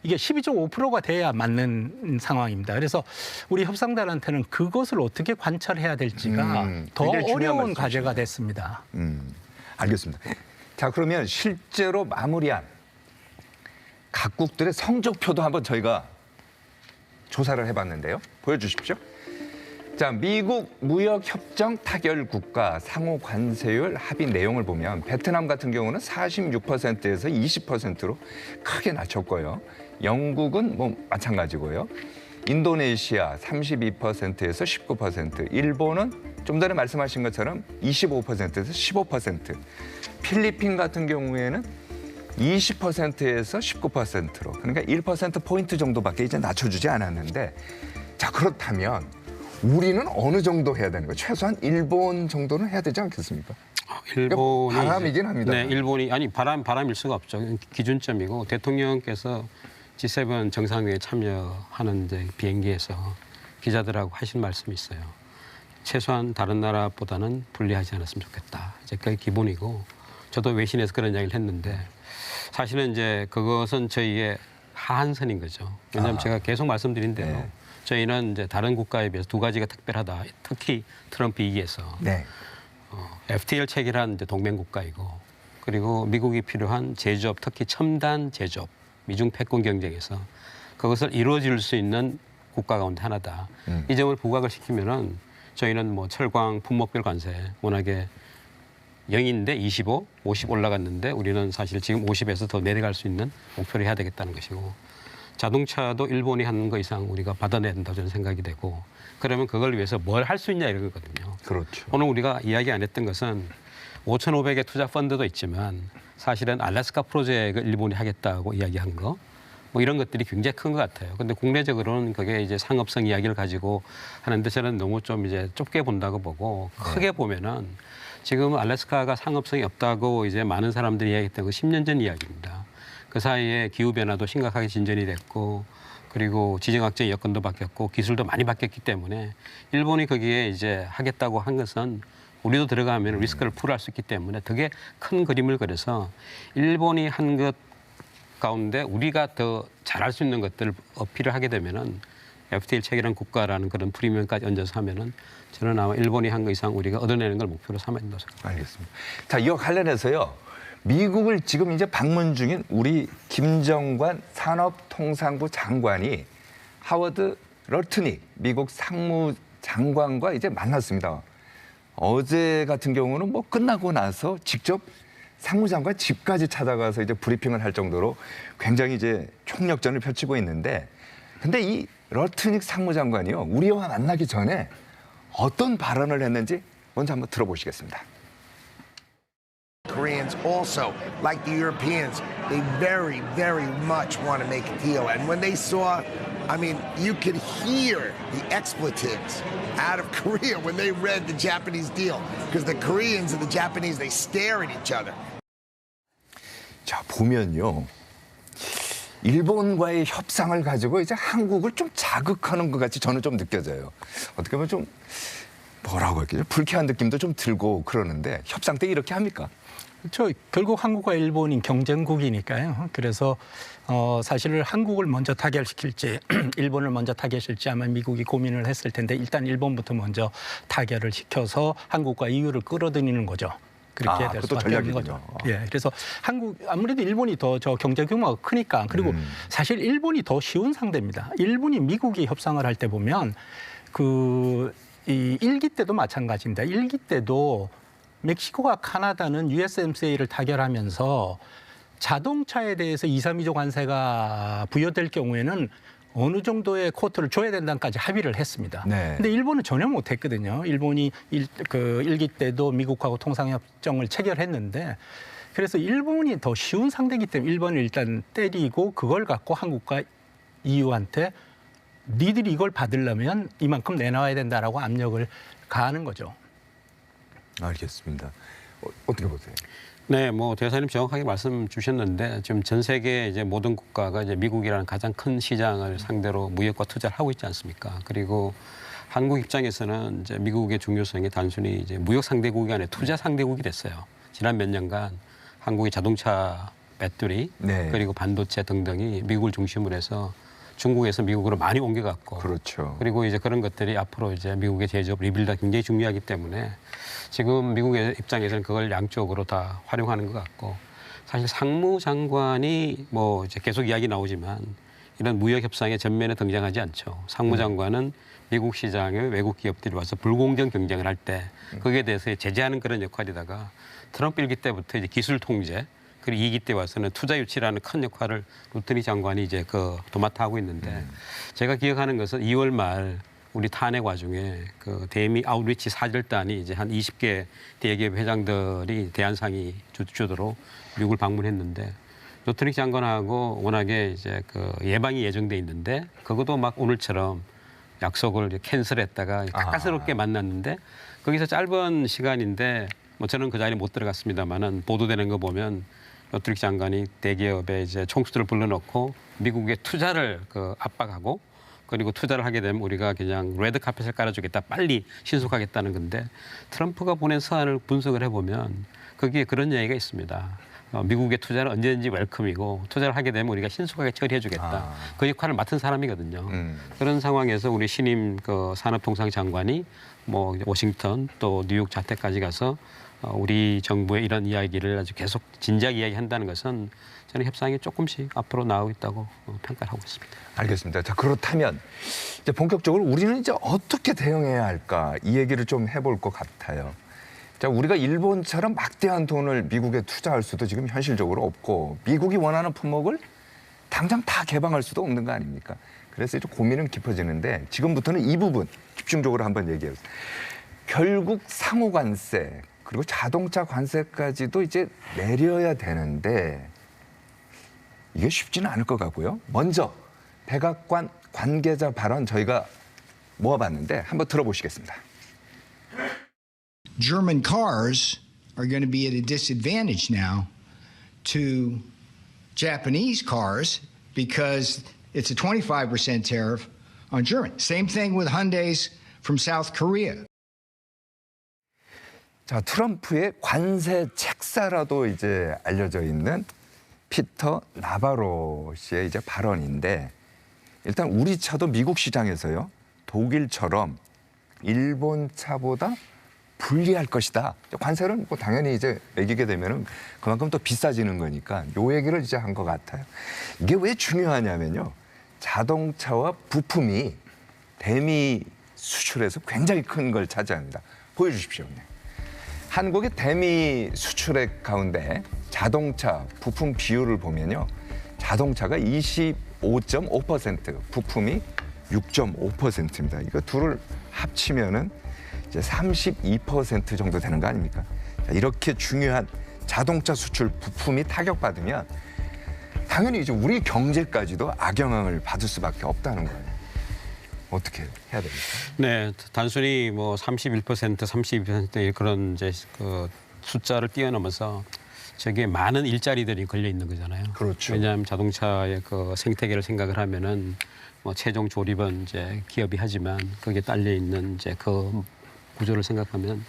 이게 12.5%가 돼야 맞는 상황입니다. 그래서 우리 협상단한테는 그것을 어떻게 관찰해야 될지가 더 어려운 과제가 됐습니다. 알겠습니다. 자, 그러면 실제로 마무리한 각국들의 성적표도 한번 저희가 조사를 해봤는데요. 보여주십시오. 자, 미국 무역협정 타결 국가 상호 관세율 합의 내용을 보면 베트남 같은 경우는 46%에서 20%로 크게 낮췄고요. 영국은 뭐 마찬가지고요. 인도네시아 32%에서 19%, 일본은 좀 전에 말씀하신 것처럼 25%에서 15%, 필리핀 같은 경우에는 20%에서 19%로 그러니까 1%포인트 정도밖에 이제 낮춰주지 않았는데 자 그렇다면 우리는 어느 정도 해야 되는 거예요? 최소한 일본 정도는 해야 되지 않겠습니까? 일본이 바람이긴 합니다. 네, 일본이 아니 바람일 수가 없죠. 기준점이고 대통령께서 G7 정상회의에 참여하는 이제 비행기에서 기자들하고 하신 말씀이 있어요. 최소한 다른 나라보다는 불리하지 않았으면 좋겠다. 이제 그게 기본이고 저도 외신에서 그런 이야기를 했는데 사실은 이제 그것은 저희의 하한선인 거죠. 왜냐하면 제가 계속 말씀드린 대로 네. 저희는 이제 다른 국가에 비해서 두 가지가 특별하다. 특히 트럼프 이기에서 네. FTA를 체결한 이제 동맹 국가이고 그리고 미국이 필요한 제조업, 특히 첨단 제조업, 미중 패권 경쟁에서 그것을 이루어질 수 있는 국가 가운데 하나다. 이 점을 부각을 시키면은 저희는 뭐 철강 품목별 관세 워낙에 0인데 25, 50 올라갔는데 우리는 사실 지금 50에서 더 내려갈 수 있는 목표를 해야 되겠다는 것이고 자동차도 일본이 하는 거 이상 우리가 받아내야 된다고 저는 생각이 되고 그러면 그걸 위해서 뭘 할 수 있냐 이런 거거든요. 그렇죠. 오늘 우리가 이야기 안 했던 것은 5,500의 투자 펀드도 있지만 사실은 알래스카 프로젝트를 일본이 하겠다고 이야기한 거 뭐 이런 것들이 굉장히 큰 것 같아요. 근데 국내적으로는 그게 이제 상업성 이야기를 가지고 하는데 저는 너무 좀 이제 좁게 본다고 보고 크게 보면은 지금 알래스카가 상업성이 없다고 이제 많은 사람들이 이야기했던 거 10년 전 이야기입니다. 그 사이에 기후변화도 심각하게 진전이 됐고 그리고 지정학적 여건도 바뀌었고 기술도 많이 바뀌었기 때문에 일본이 거기에 이제 하겠다고 한 것은 우리도 들어가면 리스크를 풀할 수 있기 때문에 되게 큰 그림을 그려서 일본이 한 것 가운데 우리가 더 잘할 수 있는 것들을 어필을 하게 되면은 FTA 체결한 국가라는 그런 프리미엄까지 얹어서 하면은 저는 아마 일본이 한 거 이상 우리가 얻어내는 걸 목표로 삼아야 된다고 생각합니다. 알겠습니다. 자, 이와 관련해서요. 미국을 지금 이제 방문 중인 우리 김정관 산업통상부 장관이 하워드 럴트닉 미국 상무장관과 이제 만났습니다. 어제 같은 경우는 뭐 끝나고 나서 직접 상무장관 집까지 찾아가서 이제 브리핑을 할 정도로 굉장히 이제 총력전을 펼치고 있는데 근데 이 럴트닉 상무장관이요. 우리와 만나기 전에 어떤 발언을 했는지 먼저 한번 들어보시겠습니다. Koreans also, like the Europeans, they very, very much want to make a deal. And when they saw, I mean, you could hear the expletives out of Korea when they read the Japanese deal. Because the Koreans and the Japanese, they stare at each other. 자, 보면요. 일본과의 협상을 가지고 이제 한국을 좀 자극하는 것 같이 저는 좀 느껴져요. 어떻게 보면 좀 뭐라고 할까요? 불쾌한 느낌도 좀 들고 그러는데 협상 때 이렇게 합니까? 그렇죠. 결국 한국과 일본이 경쟁국이니까요. 그래서 사실 한국을 먼저 타결시킬지 일본을 먼저 타결시킬지 아마 미국이 고민을 했을 텐데 일단 일본부터 먼저 타결을 시켜서 한국과 이유를 끌어들이는 거죠. 그렇게 될 수밖에 없는 거죠. 예, 그래서 한국 아무래도 일본이 더 저 경제 규모가 크니까 그리고 사실 일본이 더 쉬운 상대입니다. 일본이 미국이 협상을 할 때 보면 이 1기 때도 마찬가지입니다. 1기 때도 멕시코가 카나다는 USMCA를 타결하면서 자동차에 대해서 2, 3위조 관세가 부여될 경우에는 어느 정도의 쿼터를 줘야 된다까지 합의를 했습니다. 그런데 네. 일본은 전혀 못했거든요. 일본이 1기 때도 미국하고 통상협정을 체결했는데 그래서 일본이 더 쉬운 상대이기 때문에 일본을 일단 때리고 그걸 갖고 한국과 EU한테 니들이 이걸 받으려면 이만큼 내놔야 된다라고 압력을 가하는 거죠. 알겠습니다. 어떻게 보세요? 네, 뭐 대사님 정확하게 말씀 주셨는데 지금 전 세계 이제 모든 국가가 이제 미국이라는 가장 큰 시장을 상대로 무역과 투자를 하고 있지 않습니까? 그리고 한국 입장에서는 이제 미국의 중요성이 단순히 이제 무역 상대국이 아니라 투자 상대국이 됐어요. 지난 몇 년간 한국의 자동차 배터리 네. 그리고 반도체 등등이 미국을 중심으로 해서 중국에서 미국으로 많이 옮겨갔고 그렇죠. 그리고 이제 그런 것들이 앞으로 이제 미국의 제조업 리빌드가 굉장히 중요하기 때문에 지금 미국의 입장에서는 그걸 양쪽으로 다 활용하는 것 같고 사실 상무장관이 뭐 이제 계속 이야기 나오지만 이런 무역 협상의 전면에 등장하지 않죠. 상무장관은 미국 시장에 외국 기업들이 와서 불공정 경쟁을 할 때 거기에 대해서 제재하는 그런 역할이다가 트럼프 1기 때부터 이제 기술 통제 그리고 2기 때 와서는 투자 유치라는 큰 역할을 루트니 장관이 이제 도맡아 하고 있는데 제가 기억하는 것은 2월 말 우리 탄핵 와중에 대미 아웃리치 사절단이 이제 한 20개 대기업 회장들이 대한상의 주도로 미국을 방문했는데 루트니 장관하고 워낙에 이제 예방이 예정돼 있는데 그것도 막 오늘처럼 약속을 캔슬했다가 가까스럽게 만났는데 거기서 짧은 시간인데 뭐 저는 그 자리에 못 들어갔습니다만은 보도되는 거 보면 루트니 장관이 대기업에 이제 총수들을 불러놓고 미국의 투자를 압박하고 그리고 투자를 하게 되면 우리가 그냥 레드 카펫을 깔아주겠다, 빨리 신속하겠다는 건데 트럼프가 보낸 서한을 분석을 해보면 거기에 그런 얘기가 있습니다. 미국의 투자는 언제든지 웰컴이고 투자를 하게 되면 우리가 신속하게 처리해주겠다. 그 역할을 맡은 사람이거든요. 그런 상황에서 우리 신임 산업통상장관이 뭐 워싱턴 또 뉴욕 자택까지 가서 우리 정부의 이런 이야기를 아주 계속 진작 이야기한다는 것은 저는 협상이 조금씩 앞으로 나오고 있다고 평가를 하고 있습니다. 알겠습니다. 자, 그렇다면 이제 본격적으로 우리는 이제 어떻게 대응해야 할까 이 얘기를 좀 해볼 것 같아요. 자, 우리가 일본처럼 막대한 돈을 미국에 투자할 수도 지금 현실적으로 없고 미국이 원하는 품목을 당장 다 개방할 수도 없는 거 아닙니까? 그래서 이제 고민은 깊어지는데 지금부터는 이 부분 집중적으로 한번 얘기해 보세요. 결국 상호 관세 그리고 자동차 관세까지도 이제 내려야 되는데 이게 쉽지는 않을 것 같고요. 먼저 백악관 관계자 발언 저희가 모아봤는데 한번 들어보시겠습니다. German cars are going to be at a disadvantage now to Japanese cars because it's a 25% tariff on German. Same thing with Hyundais from South Korea. 자, 트럼프의 관세 책사라도 이제 알려져 있는 피터 나바로 씨의 이제 발언인데 일단 우리 차도 미국 시장에서요 독일처럼 일본 차보다 불리할 것이다. 관세는 뭐 당연히 이제 매기게 되면은 그만큼 또 비싸지는 거니까 요 얘기를 이제 한 것 같아요. 이게 왜 중요하냐면요. 자동차와 부품이 대미 수출에서 굉장히 큰 걸 차지합니다. 보여주십시오. 한국의 대미 수출액 가운데 자동차 부품 비율을 보면요. 자동차가 25.5%, 부품이 6.5%입니다. 이거 둘을 합치면은 이제 32% 정도 되는 거 아닙니까? 자, 이렇게 중요한 자동차 수출 부품이 타격받으면 당연히 이제 우리 경제까지도 악영향을 받을 수밖에 없다는 거예요. 어떻게 해야 됩니까? 네, 단순히 뭐 31%, 32% 그런 이제 숫자를 뛰어넘어서 저게 많은 일자리들이 걸려 있는 거잖아요. 그렇죠. 왜냐하면 자동차의 생태계를 생각을 하면은 뭐 최종 조립은 이제 기업이 하지만 거기에 딸려 있는 이제 구조를 생각하면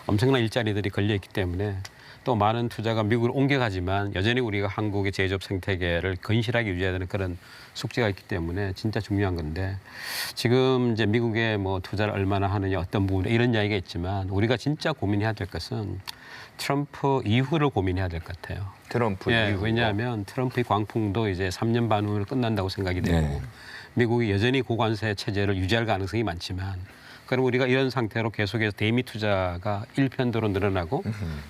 엄청난 일자리들이 걸려 있기 때문에 또 많은 투자가 미국으로 옮겨가지만 여전히 우리가 한국의 제조업 생태계를 건실하게 유지해야 되는 그런 숙제가 있기 때문에 진짜 중요한 건데 지금 이제 미국에 뭐 투자를 얼마나 하느냐 어떤 부분에 이런 이야기가 있지만 우리가 진짜 고민해야 될 것은 트럼프 이후를 고민해야 될 것 같아요. 트럼프 예, 이후. 왜냐하면 트럼프의 광풍도 이제 3년 반 후에 끝난다고 생각이 되고 네. 미국이 여전히 고관세 체제를 유지할 가능성이 많지만 그럼 우리가 이런 상태로 계속해서 대미 투자가 일편도로 늘어나고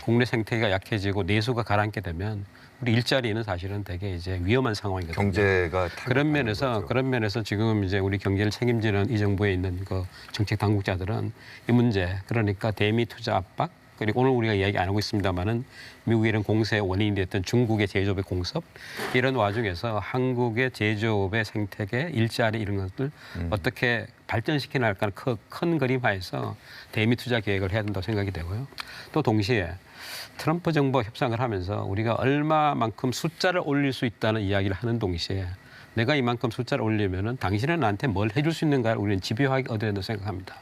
국내 생태계가 약해지고 내수가 가라앉게 되면 우리 일자리는 사실은 되게 이제 위험한 상황이거든요. 경제가 그런 면에서 지금 이제 우리 경제를 책임지는 이 정부에 있는 그 정책 당국자들은 이 문제 그러니까 대미 투자 압박 그리고 오늘 우리가 이야기 안 하고 있습니다만은 미국의 이런 공세의 원인이 됐던 중국의 제조업의 공섭 이런 와중에서 한국의 제조업의 생태계 일자리 이런 것들 어떻게 발전시켜 나갈까 큰 그림하에서 대미 투자 계획을 해야 된다고 생각이 되고요. 또 동시에 트럼프 정부와 협상을 하면서 우리가 얼마만큼 숫자를 올릴 수 있다는 이야기를 하는 동시에 내가 이만큼 숫자를 올리면은 당신은 나한테 뭘 해줄 수 있는가를 우리는 집요하게 얻어야 된다고 생각합니다.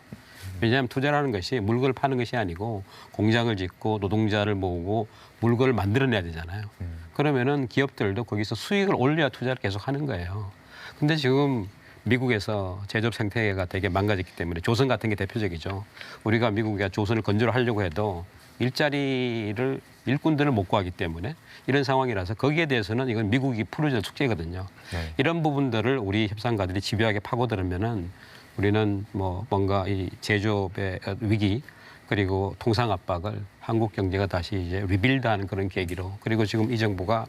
왜냐하면 투자라는 것이 물건을 파는 것이 아니고 공장을 짓고 노동자를 모으고 물건을 만들어내야 되잖아요. 그러면은 기업들도 거기서 수익을 올려야 투자를 계속 하는 거예요. 근데 지금 미국에서 제조업 생태계가 되게 망가졌기 때문에 조선 같은 게 대표적이죠. 우리가 미국이 조선을 건조를 하려고 해도 일꾼들을 못 구하기 때문에 이런 상황이라서 거기에 대해서는 이건 미국이 풀어줄 숙제거든요. 네. 이런 부분들을 우리 협상가들이 집요하게 파고들으면은 우리는 뭐 뭔가 이 제조업의 위기 그리고 통상 압박을 한국 경제가 다시 이제 리빌드하는 그런 계기로 그리고 지금 이 정부가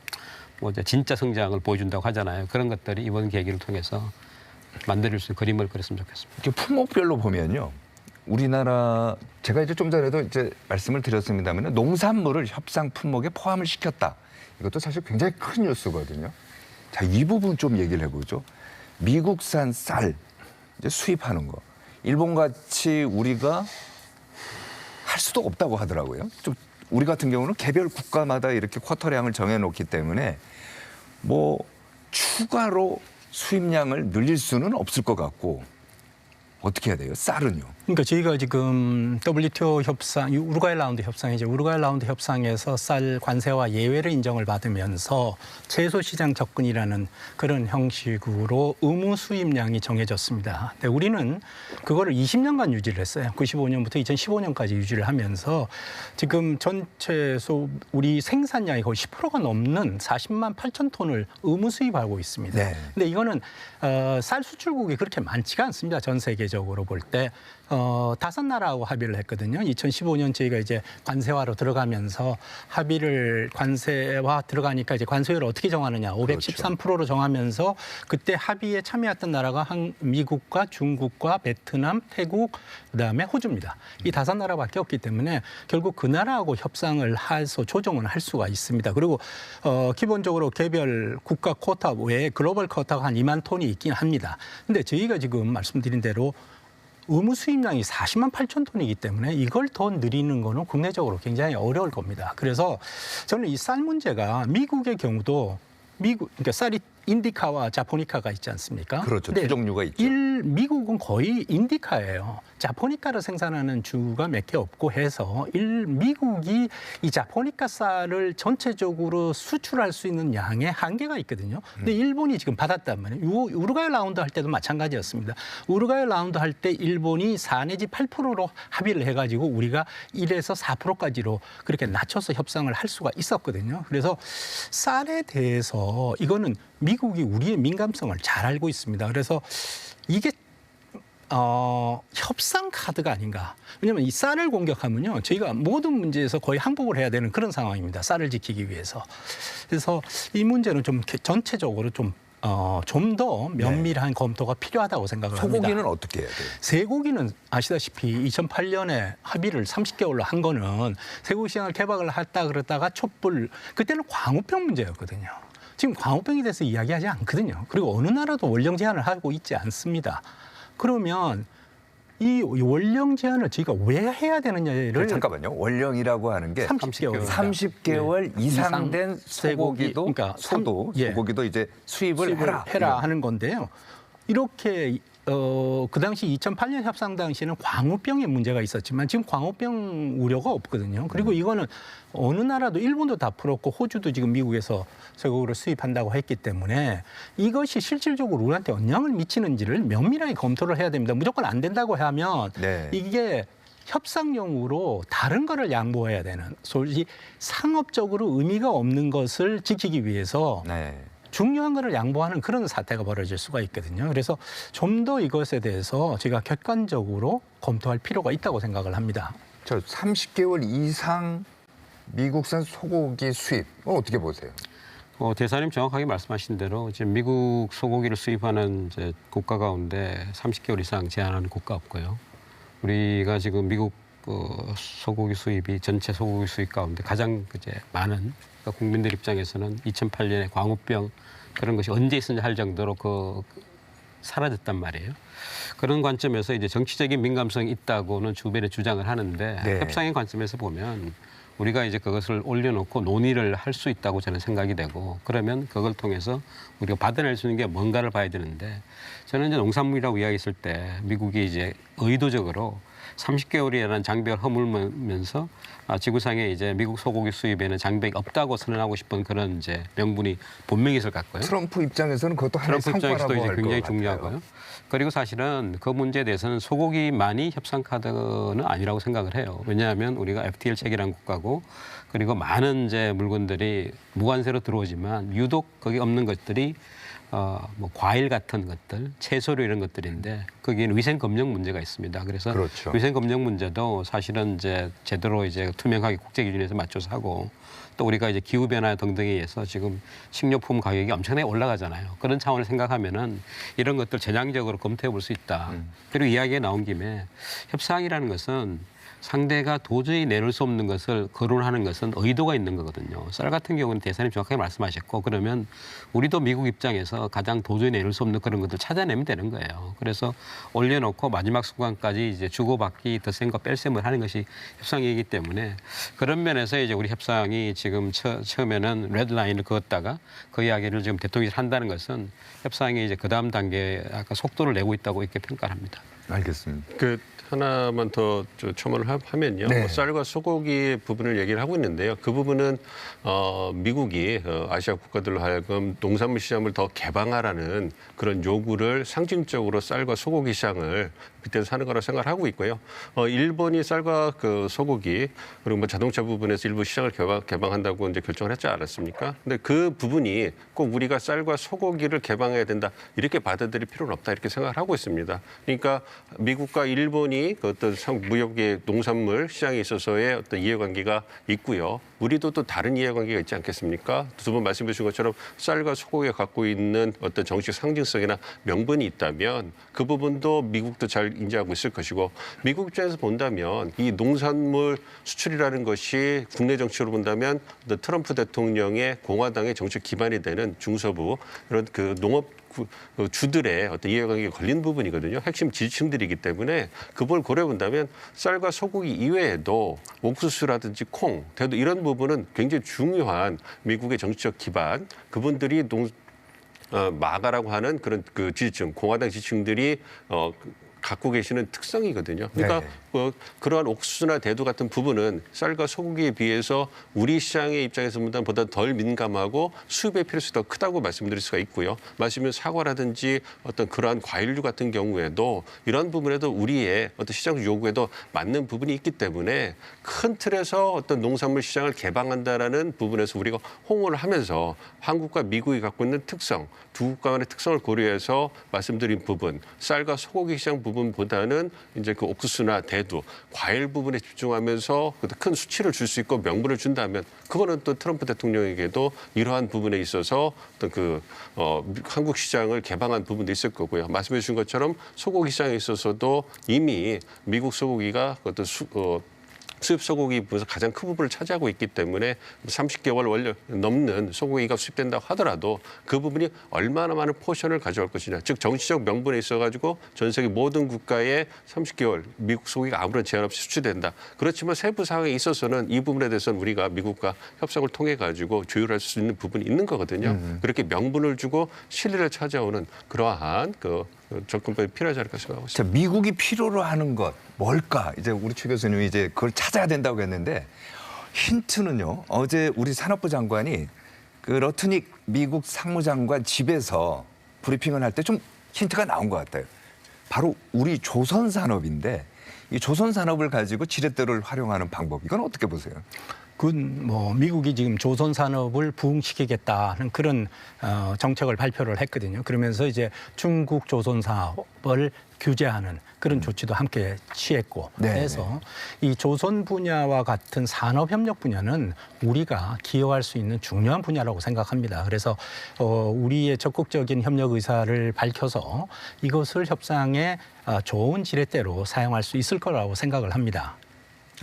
뭐 이제 진짜 성장을 보여준다고 하잖아요. 그런 것들이 이번 계기를 통해서 만들 수 있는 그림을 그렸으면 좋겠습니다. 이렇게 품목별로 보면요. 우리나라 제가 이제 좀 전에도 이제 말씀을 드렸습니다만 농산물을 협상 품목에 포함을 시켰다. 이것도 사실 굉장히 큰 뉴스거든요. 자, 이 부분 좀 얘기를 해보죠. 미국산 쌀 이제 수입하는 거. 일본같이 우리가 할 수도 없다고 하더라고요. 좀 우리 같은 경우는 개별 국가마다 이렇게 쿼터량을 정해놓기 때문에 뭐 추가로 수입량을 늘릴 수는 없을 것 같고 어떻게 해야 돼요? 쌀은요? 그러니까 저희가 지금 WTO 협상, 우루과이 라운드 협상이죠. 우루과이 라운드 협상에서 쌀 관세와 예외를 인정을 받으면서 채소 시장 접근이라는 그런 형식으로 의무 수입량이 정해졌습니다. 근데 우리는 그거를 20년간 유지를 했어요. 95년부터 2015년까지 유지를 하면서 지금 전체 우리 생산량이 거의 10%가 넘는 40만 8천 톤을 의무 수입하고 있습니다. 네. 근데 이거는 쌀 수출국이 그렇게 많지가 않습니다. 전 세계적으로 볼 때. 5나라하고 합의를 했거든요. 2015년 저희가 이제 관세화로 들어가면서 관세화 들어가니까 이제 관세율을 어떻게 정하느냐. 513%로 정하면서 그때 합의에 참여했던 나라가 미국과 중국과 베트남, 태국, 그다음에 호주입니다. 이 5나라밖에 없기 때문에 결국 그 나라하고 협상을 해서 조정을 할 수가 있습니다. 그리고 기본적으로 개별 국가 쿼터 외에 글로벌 쿼터가 한 2만 톤이 있긴 합니다. 근데 저희가 지금 말씀드린 대로 의무 수입량이 40만 8천 톤이기 때문에 이걸 더 늘리는 거는 국내적으로 굉장히 어려울 겁니다. 그래서 저는 이 쌀 문제가 미국의 경우도 그러니까 쌀이 인디카와 자포니카가 있지 않습니까? 그렇죠. 두 종류가 있죠. 미국은 거의 인디카예요. 자포니카를 생산하는 주가 몇 개 없고 해서 미국이 이 자포니카 쌀을 전체적으로 수출할 수 있는 양의 한계가 있거든요. 근데 일본이 지금 받았단 말이에요. 우루과이 라운드 할 때도 마찬가지였습니다. 우루과이 라운드 할 때 일본이 4 내지 8%로 합의를 해가지고 우리가 1에서 4%까지로 그렇게 낮춰서 협상을 할 수가 있었거든요. 그래서 쌀에 대해서 이거는 미국이 우리의 민감성을 잘 알고 있습니다. 그래서 이게 협상 카드가 아닌가. 왜냐하면 이 쌀을 공격하면요. 저희가 모든 문제에서 거의 항복을 해야 되는 그런 상황입니다. 쌀을 지키기 위해서. 그래서 이 문제는 좀 전체적으로 좀 더 면밀한 검토가 필요하다고 생각을 합니다. 소고기는 어떻게 해야 돼요? 쇠고기는 아시다시피 2008년에 합의를 30개월로 한 거는 쇠고기 시장을 개방을 했다 그러다가 촛불 그때는 광우병 문제였거든요. 지금 광우병에 대해서 이야기하지 않거든요. 그리고 어느 나라도 원령 제한을 하고 있지 않습니다. 그러면 이 원령 제한을 저희가 왜 해야 되느냐를 잠깐만요. 원령이라고 하는 게 30개월 네. 이상 된 소고기도 그러니까 소고기도 이제 수입을 해라 하는 건데요. 이렇게 그 당시 2008년 협상 당시에는 광우병의 문제가 있었지만 지금 광우병 우려가 없거든요. 그리고 이거는 어느 나라도 일본도 다 풀었고 호주도 지금 미국에서 쇠고기를 수입한다고 했기 때문에 이것이 실질적으로 우리한테 영향을 미치는지를 면밀하게 검토를 해야 됩니다. 무조건 안 된다고 하면 네. 이게 협상용으로 다른 거를 양보해야 되는, 솔직히 상업적으로 의미가 없는 것을 지키기 위해서 네. 중요한 거를 양보하는 그런 사태가 벌어질 수가 있거든요. 그래서 좀 더 이것에 대해서 제가 객관적으로 검토할 필요가 있다고 생각을 합니다. 저 30개월 이상 미국산 소고기 수입 어떻게 보세요? 대사님 정확하게 말씀하신 대로 지금 미국 소고기를 수입하는 이제 국가 가운데 30개월 이상 제한하는 국가 없고요. 우리가 지금 미국 소고기 수입이 전체 소고기 수입 가운데 가장 이제 많은, 그러니까 국민들 입장에서는 2008년에 광우병 그런 것이 언제 있었는지 할 정도로 사라졌단 말이에요. 그런 관점에서 이제 정치적인 민감성이 있다고는 주변에 주장을 하는데 네. 협상의 관점에서 보면 우리가 이제 그것을 올려놓고 논의를 할 수 있다고 저는 생각이 되고, 그러면 그걸 통해서 우리가 받아낼 수 있는 게 뭔가를 봐야 되는데, 저는 이제 농산물이라고 이야기했을 때 미국이 이제 의도적으로 30개월이라는 장벽을 허물면서 지구상에 이제 미국 소고기 수입에는 장벽이 없다고 선언하고 싶은 그런 이제 명분이 분명히 있을 것 같고요. 트럼프 입장에서는 그것도 하나의 트럼프 입장에서도 성과라고 이제 할 굉장히 것 같아요. 중요하고요. 그리고 사실은 그 문제에 대해서는 소고기만이 협상 카드는 아니라고 생각을 해요. 왜냐하면 우리가 FTA를 체결한 국가고, 그리고 많은 이제 물건들이 무관세로 들어오지만 유독 거기 없는 것들이 뭐 과일 같은 것들, 채소류 이런 것들인데 거기에는 위생 검역 문제가 있습니다. 그래서 그렇죠. 위생 검역 문제도 사실은 이제 제대로 이제 투명하게 국제 기준에서 맞춰서 하고, 또 우리가 이제 기후 변화 등등에 의해서 지금 식료품 가격이 엄청나게 올라가잖아요. 그런 차원을 생각하면은 이런 것들 전향적으로 검토해 볼 수 있다. 그리고 이야기가 나온 김에 협상이라는 것은 상대가 도저히 내놓을 수 없는 것을 거론하는 것은 의도가 있는 거거든요. 쌀 같은 경우는 대사님 정확하게 말씀하셨고, 그러면 우리도 미국 입장에서 가장 도저히 내놓을 수 없는 그런 것들 찾아내면 되는 거예요. 그래서 올려놓고 마지막 순간까지 이제 주고받기, 덧셈과 뺄셈을 하는 것이 협상이기 때문에, 그런 면에서 이제 우리 협상이 지금 처음에는 레드라인을 그었다가 그 이야기를 지금 대통령이 한다는 것은 협상이 이제 그 다음 단계에 아까 속도를 내고 있다고 이렇게 평가를 합니다. 알겠습니다. 하나만 더 첨언을 하면요. 네. 쌀과 소고기 부분을 얘기를 하고 있는데요. 그 부분은 미국이 아시아 국가들로 하여금 농산물 시장을 더 개방하라는 그런 요구를 상징적으로 쌀과 소고기 시장을 그때 사는 거라고 생각을 하고 있고요. 일본이 쌀과 그 소고기 그리고 뭐 자동차 부분에서 일부 시장을 개방한다고 이제 결정을 했지 않았습니까? 근데 그 부분이 꼭 우리가 쌀과 소고기를 개방해야 된다 이렇게 받아들일 필요는 없다 이렇게 생각을 하고 있습니다. 그러니까 미국과 일본이 그 어떤 무역의 농산물 시장에 있어서의 어떤 이해관계가 있고요. 우리도 또 다른 이해관계가 있지 않겠습니까? 두 분 말씀해 주신 것처럼 쌀과 소고기가 갖고 있는 어떤 정치적 상징성이나 명분이 있다면 그 부분도 미국도 잘 인지하고 있을 것이고, 미국 입장에서 본다면 이 농산물 수출이라는 것이 국내 정치로 본다면 트럼프 대통령의 공화당의 정책 기반이 되는 중서부 이런 그 농업 주들의 어떤 이해관계가 걸린 부분이거든요. 핵심 지지층들이기 때문에 그걸 고려해 본다면 쌀과 소고기 이외에도 옥수수라든지 콩, 대두 이런 부분은 굉장히 중요한 미국의 정치적 기반, 그분들이 마가라고 하는 그런 그 지지층, 공화당 지지층들이 갖고 계시는 특성이거든요. 그러니까 그러한 옥수수나 대두 같은 부분은 쌀과 소고기에 비해서 우리 시장의 입장에서 보다 덜 민감하고 수입의 필요성이 더 크다고 말씀드릴 수가 있고요. 마시면 사과라든지 어떤 그러한 과일류 같은 경우에도 이런 부분에도 우리의 어떤 시장 요구에도 맞는 부분이 있기 때문에 큰 틀에서 어떤 농산물 시장을 개방한다라는 부분에서 우리가 홍보를 하면서 한국과 미국이 갖고 있는 특성, 두 국가 간의 특성을 고려해서 말씀드린 부분, 쌀과 소고기 시장 부분보다는 이제 그 옥수수나 대두, 과일 부분에 집중하면서 큰 수치를 줄 수 있고 명분을 준다면 그거는 또 트럼프 대통령에게도 이러한 부분에 있어서 어떤 한국 시장을 개방한 부분도 있을 거고요. 말씀해 주신 것처럼 소고기 시장에 있어서도 이미 미국 소고기가 어떤 수입 소고기 부분에서 가장 큰 부분을 차지하고 있기 때문에 30개월 넘는 소고기가 수입된다고 하더라도 그 부분이 얼마나 많은 포션을 가져갈 것이냐. 즉 정치적 명분에 있어가지고 전 세계 모든 국가에 30개월 미국 소고기가 아무런 제한 없이 수출된다. 그렇지만 세부 상황에 있어서는 이 부분에 대해서는 우리가 미국과 협상을 통해 가지고 조율할 수 있는 부분이 있는 거거든요. 그렇게 명분을 주고 신뢰를 찾아오는 그러한 접근법이 필요하지 않을까 생각하고 있습니다. 자, 미국이 필요로 하는 것 뭘까? 이제 우리 최 교수님이 이제 그걸 찾아야 된다고 했는데 힌트는요. 어제 우리 산업부 장관이 그 러트닉 미국 상무장관 집에서 브리핑을 할 때 좀 힌트가 나온 것 같아요. 바로 우리 조선 산업인데 이 조선 산업을 가지고 지렛대를 활용하는 방법 이건 어떻게 보세요? 그건 뭐 미국이 지금 조선 산업을 부흥시키겠다는 그런 정책을 발표를 했거든요. 그러면서 이제 중국 조선 사업을 규제하는 그런 조치도 함께 취했고 해서 이 조선 분야와 같은 산업협력 분야는 우리가 기여할 수 있는 중요한 분야라고 생각합니다. 그래서 우리의 적극적인 협력 의사를 밝혀서 이것을 협상에 좋은 지렛대로 사용할 수 있을 거라고 생각을 합니다.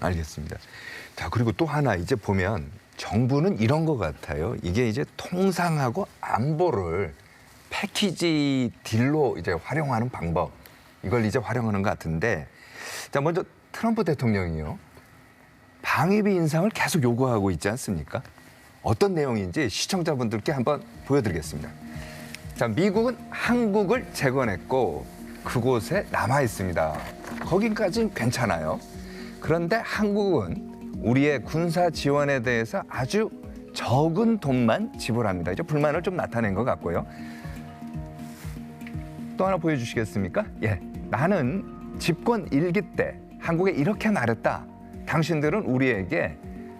알겠습니다. 자, 그리고 또 하나 이제 보면 정부는 이런 것 같아요. 이게 이제 통상하고 안보를 패키지 딜로 이제 활용하는 방법. 이걸 이제 활용하는 것 같은데 자, 먼저 트럼프 대통령이요. 방위비 인상을 계속 요구하고 있지 않습니까? 어떤 내용인지 시청자분들께 한번 보여드리겠습니다. 자, 미국은 한국을 재건했고 그곳에 남아 있습니다. 거기까지는 괜찮아요. 그런데 한국은 우리의 군사 지원에 대해서 아주 적은 돈만 지불합니다. 이제 불만을 좀 나타낸 것 같고요. 또 하나 보여주시겠습니까? 예, 나는 집권 1기 때 한국에 이렇게 말했다. 당신들은 우리에게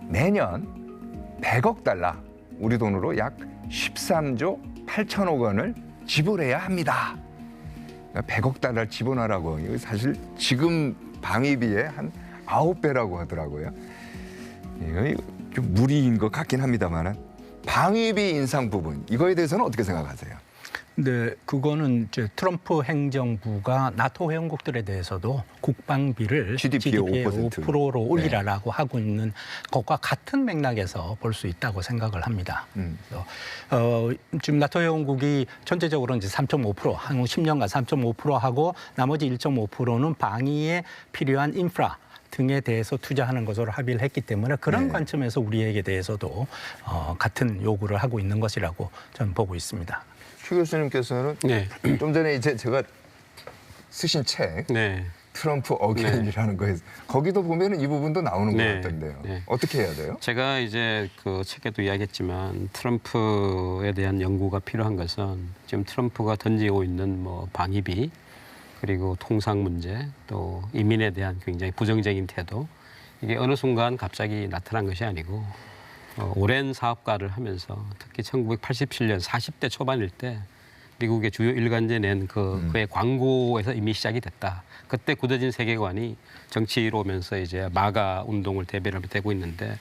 매년 100억 달러, 우리 돈으로 약 13조 8천억 원을 지불해야 합니다. 100억 달러를 지불하라고. 이거 사실 지금 방위비의 한 9배라고 하더라고요. 이거 좀 무리인 것 같긴 합니다만 방위비 인상 부분 이거에 대해서는 어떻게 생각하세요? 네, 그거는 이제 트럼프 행정부가 나토 회원국들에 대해서도 국방비를 GDP의 5%로 올리라라고 하고 있는 것과 같은 맥락에서 볼 수 있다고 생각을 합니다. 지금 나토 회원국이 전체적으로 이제 3.5%, 향후 10년간 3.5% 하고 나머지 1.5%는 방위에 필요한 인프라 등에 대해서 투자하는 것으로 합의를 했기 때문에 그런 관점에서 우리에게 대해서도 같은 요구를 하고 있는 것이라고 저는 보고 있습니다. 최 교수님께서는 좀 전에 이제 제가 쓰신 책 트럼프 어게인이라는 거에서 거기도 보면은 이 부분도 나오는 것 같던데요. 어떻게 해야 돼요? 제가 이제 그 책에도 이야기했지만 트럼프에 대한 연구가 필요한 것은 지금 트럼프가 던지고 있는 뭐 방위비 그리고 통상 문제 또 이민에 대한 굉장히 부정적인 태도 이게 어느 순간 갑자기 나타난 것이 아니고 오랜 사업가를 하면서 특히 1987년 40대 초반일 때 미국의 주요 일간지에 낸 그의 광고에서 이미 시작이 됐다. 그때 굳어진 세계관이 정치로 오면서 이제 마가 운동을 대변을 되고 있는데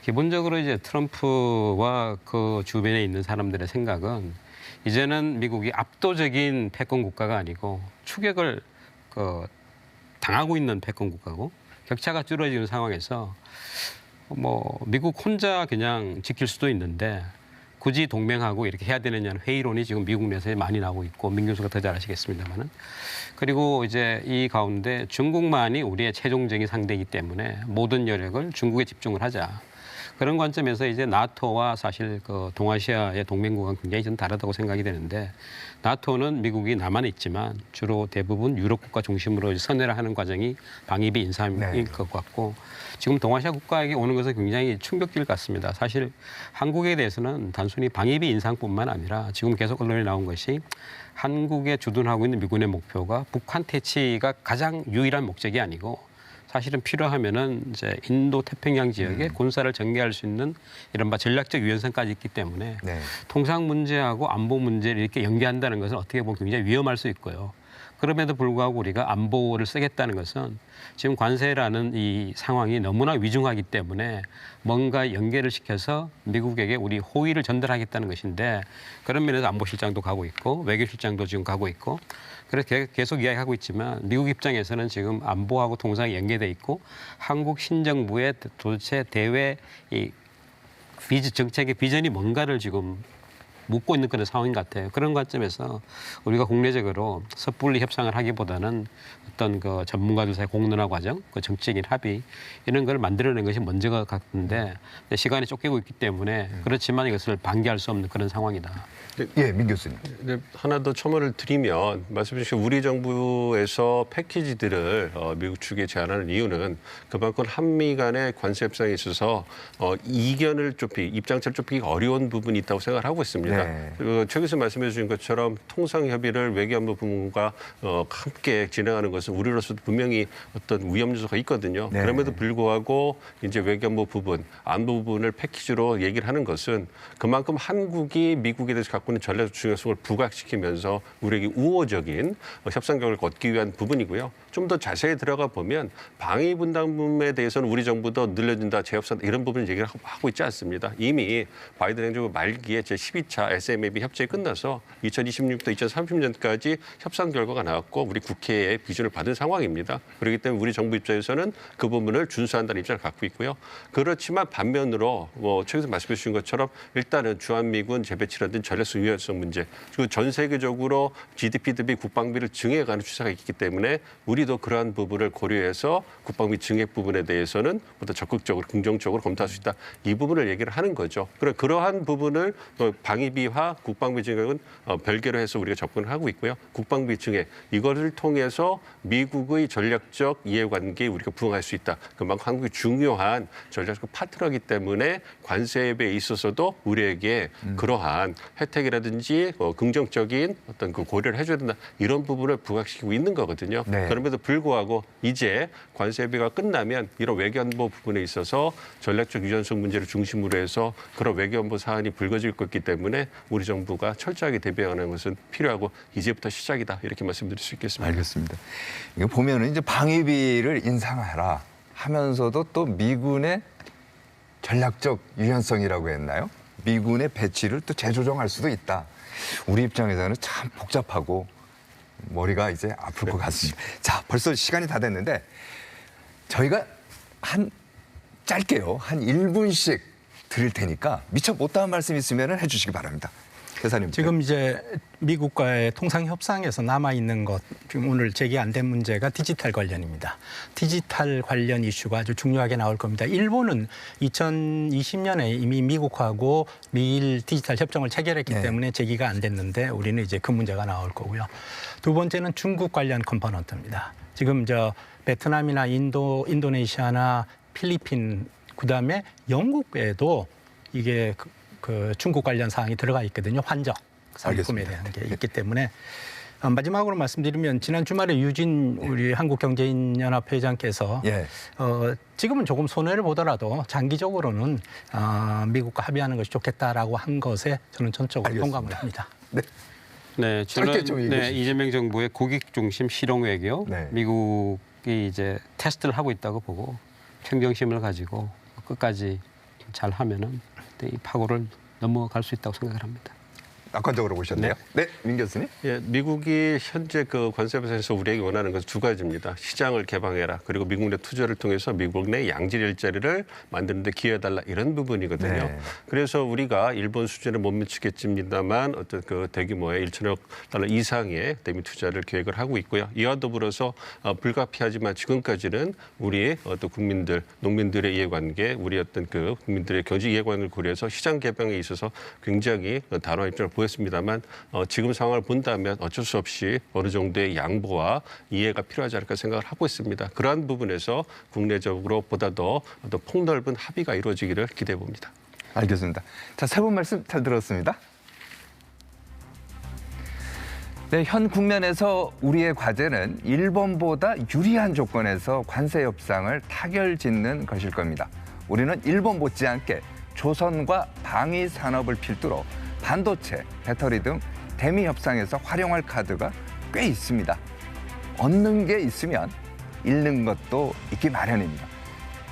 기본적으로 이제 트럼프와 그 주변에 있는 사람들의 생각은 이제는 미국이 압도적인 패권 국가가 아니고 추격을 당하고 있는 패권 국가고 격차가 줄어지는 상황에서 뭐 미국 혼자 그냥 지킬 수도 있는데 굳이 동맹하고 이렇게 해야 되느냐는 회의론이 지금 미국 내에서 많이 나오고 있고 민 교수가 더 잘 아시겠습니다만은 그리고 이제 이 가운데 중국만이 우리의 최종적인 상대이기 때문에 모든 여력을 중국에 집중을 하자. 그런 관점에서 이제 나토와 사실 그 동아시아의 동맹국은 굉장히 좀 다르다고 생각이 되는데 나토는 미국이 남한에 있지만 주로 대부분 유럽 국가 중심으로 선회를 하는 과정이 방위비 인상일 것 같고 지금 동아시아 국가에게 오는 것은 굉장히 충격일 같습니다. 사실 한국에 대해서는 단순히 방위비 인상뿐만 아니라 지금 계속 언론에 나온 것이 한국에 주둔하고 있는 미군의 목표가 북한 퇴치가 가장 유일한 목적이 아니고 사실은 필요하면은 이제 인도 태평양 지역에 군사를 전개할 수 있는 이른바 전략적 유연성까지 있기 때문에 통상 문제하고 안보 문제를 이렇게 연계한다는 것은 어떻게 보면 굉장히 위험할 수 있고요. 그럼에도 불구하고 우리가 안보를 쓰겠다는 것은 지금 관세라는 이 상황이 너무나 위중하기 때문에 뭔가 연계를 시켜서 미국에게 우리 호의를 전달하겠다는 것인데 그런 면에서 안보실장도 가고 있고 외교실장도 지금 가고 있고 그래서 계속 이야기하고 있지만 미국 입장에서는 지금 안보하고 통상이 연계돼 있고 한국 신정부의 도대체 대외 이 정책의 비전이 뭔가를 지금 묻고 있는 그런 상황인 것 같아요. 그런 관점에서 우리가 국내적으로 섣불리 협상을 하기보다는 어떤 그 전문가들 사이 공론화 과정, 그 정치적인 합의 이런 걸 만들어낸 것이 먼저 같은데 시간이 쫓기고 있기 때문에 그렇지만 이것을 방기할 수 없는 그런 상황이다. 예, 민 교수님. 하나 더 첨언을 드리면 말씀 주신 우리 정부에서 패키지들을 미국 측에 제안하는 이유는 그만큼 한미 간의 관세 협상에 있어서 이견을 입장차를 좁히기 어려운 부분이 있다고 생각을 하고 있습니다. 네. 최 교수님 말씀해 주신 것처럼 통상 협의를 외교안보 부문과 함께 진행하는 것은 우리로서도 분명히 어떤 위험 요소가 있거든요. 네. 그럼에도 불구하고 이제 외교안보 부분, 안보 부분을 패키지로 얘기를 하는 것은 그만큼 한국이 미국에 대해서 갖고 있는 전략적 중요성을 부각시키면서 우리에게 우호적인 협상 결과를 얻기 위한 부분이고요. 좀 더 자세히 들어가 보면 방위 분담금에 대해서는 우리 정부도 늘려준다, 재협상 이런 부분을 얘기를 하고 있지 않습니다. 이미 바이든 행정부 말기에 제12차 SMAB 협정이 끝나서 2026부터 2030년까지 협상 결과가 나왔고 우리 국회의 비준을 받은 상황입니다. 그렇기 때문에 우리 정부 입장에서는 그 부분을 준수한다는 입장을 갖고 있고요. 그렇지만 반면으로 최 교수님 말씀해 주신 것처럼 일단은 주한미군 재배치라든지 전략적 유연성 문제 그리고 전 세계적으로 GDP 대비 국방비를 증액하는 추세가 있기 때문에 우리도 그러한 부분을 고려해서 국방비 증액 부분에 대해서는 보다 적극적으로 긍정적으로 검토할 수 있다. 이 부분을 얘기를 하는 거죠. 그러한 부분을 방위비와 국방비 증액은 별개로 해서 우리가 접근을 하고 있고요. 국방비 증액 이것을 통해서 미국의 전략적 이해관계에 우리가 부응할 수 있다. 그만큼 한국이 중요한 전략적 파트너이기 때문에 관세에 있어서도 우리에게 그러한 혜택이라든지 긍정적인 어떤 그 고려를 해줘야 된다. 이런 부분을 부각시키고 있는 거거든요. 네. 그럼에도 불구하고 이제 관세비가 끝나면 이런 외교안보 부분에 있어서 전략적 유연성 문제를 중심으로 해서 그런 외교안보 사안이 불거질 것이기 때문에 우리 정부가 철저하게 대비하는 것은 필요하고 이제부터 시작이다. 이렇게 말씀드릴 수 있겠습니다. 알겠습니다. 이거 보면은 이제 방위비를 인상하라 하면서도 또 미군의 전략적 유연성이라고 했나요? 미군의 배치를 또 재조정할 수도 있다. 우리 입장에서는 참 복잡하고 머리가 이제 아플 것 같습니다. 자, 벌써 시간이 다 됐는데 저희가 짧게요. 한 1분씩 드릴 테니까 미처 못다한 말씀 있으면 해주시기 바랍니다. 대사님. 지금 이제 미국과의 통상 협상에서 남아 있는 것, 지금 오늘 제기 안 된 문제가 디지털 관련입니다. 디지털 관련 이슈가 아주 중요하게 나올 겁니다. 일본은 2020년에 이미 미국하고 미일 디지털 협정을 체결했기 때문에 제기가 안 됐는데 우리는 이제 그 문제가 나올 거고요. 두 번째는 중국 관련 컴포넌트입니다. 지금 베트남이나 인도네시아나 필리핀 그다음에 영국에도 이게 그 중국 관련 사항이 들어가 있거든요. 환적 상품에 대한 게 있기 때문에 마지막으로 말씀드리면 지난 주말에 유진 우리 한국경제인연합 회장께서 지금은 조금 손해를 보더라도 장기적으로는 미국과 합의하는 것이 좋겠다라고 한 것에 저는 전적으로 동감을 합니다. 네, 저는 이재명 정부의 국익 중심 실용 외교, 미국이 이제 테스트를 하고 있다고 보고 평정심을 가지고 끝까지 잘 하면은 이 파고를 넘어갈 수 있다고 생각을 합니다. 낙관적으로 보셨네요. 네, 민 교수님. 예, 미국이 현재 그 관세법에서 우리에게 원하는 것은 두 가지입니다. 시장을 개방해라. 그리고 미국 내 투자를 통해서 미국 내 양질 일자리를 만드는 데 기여해달라. 이런 부분이거든요. 그래서 우리가 일본 수준에 못 미치겠습니다만 어떤 그 대규모의 1천억 달러 이상의 대미 투자를 계획을 하고 있고요. 이와 더불어서 불가피하지만 지금까지는 우리 어떤 국민들, 농민들의 이해관계, 우리 어떤 그 국민들의 경제 이해관계를 고려해서 시장 개방에 있어서 굉장히 단호한 입장을 보였습니다만 지금 상황을 본다면 어쩔 수 없이 어느 정도의 양보와 이해가 필요하지 않을까 생각을 하고 있습니다. 그러한 부분에서 국내적으로 보다 더 어떤 폭넓은 합의가 이루어지기를 기대해 봅니다. 알겠습니다. 자, 세 분 말씀 잘 들었습니다. 네, 현 국면에서 우리의 과제는 일본보다 유리한 조건에서 관세 협상을 타결짓는 것일 겁니다. 우리는 일본 못지않게 조선과 방위 산업을 필두로 반도체, 배터리 등 대미 협상에서 활용할 카드가 꽤 있습니다. 얻는 게 있으면 잃는 것도 있기 마련입니다.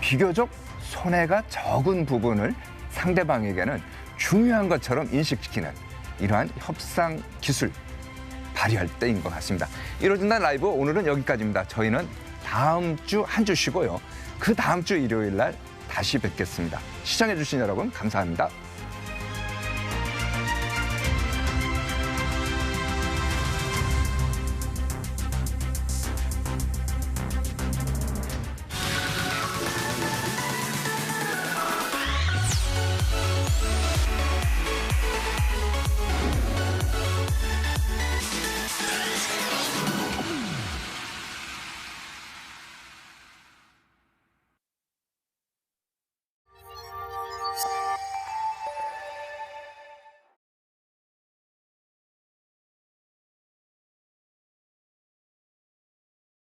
비교적 손해가 적은 부분을 상대방에게는 중요한 것처럼 인식시키는 이러한 협상 기술 발휘할 때인 것 같습니다. 이루어진다 라이브 오늘은 여기까지입니다. 저희는 다음 주 한 주 쉬고요. 그 다음 주 일요일 날 다시 뵙겠습니다. 시청해 주신 여러분 감사합니다.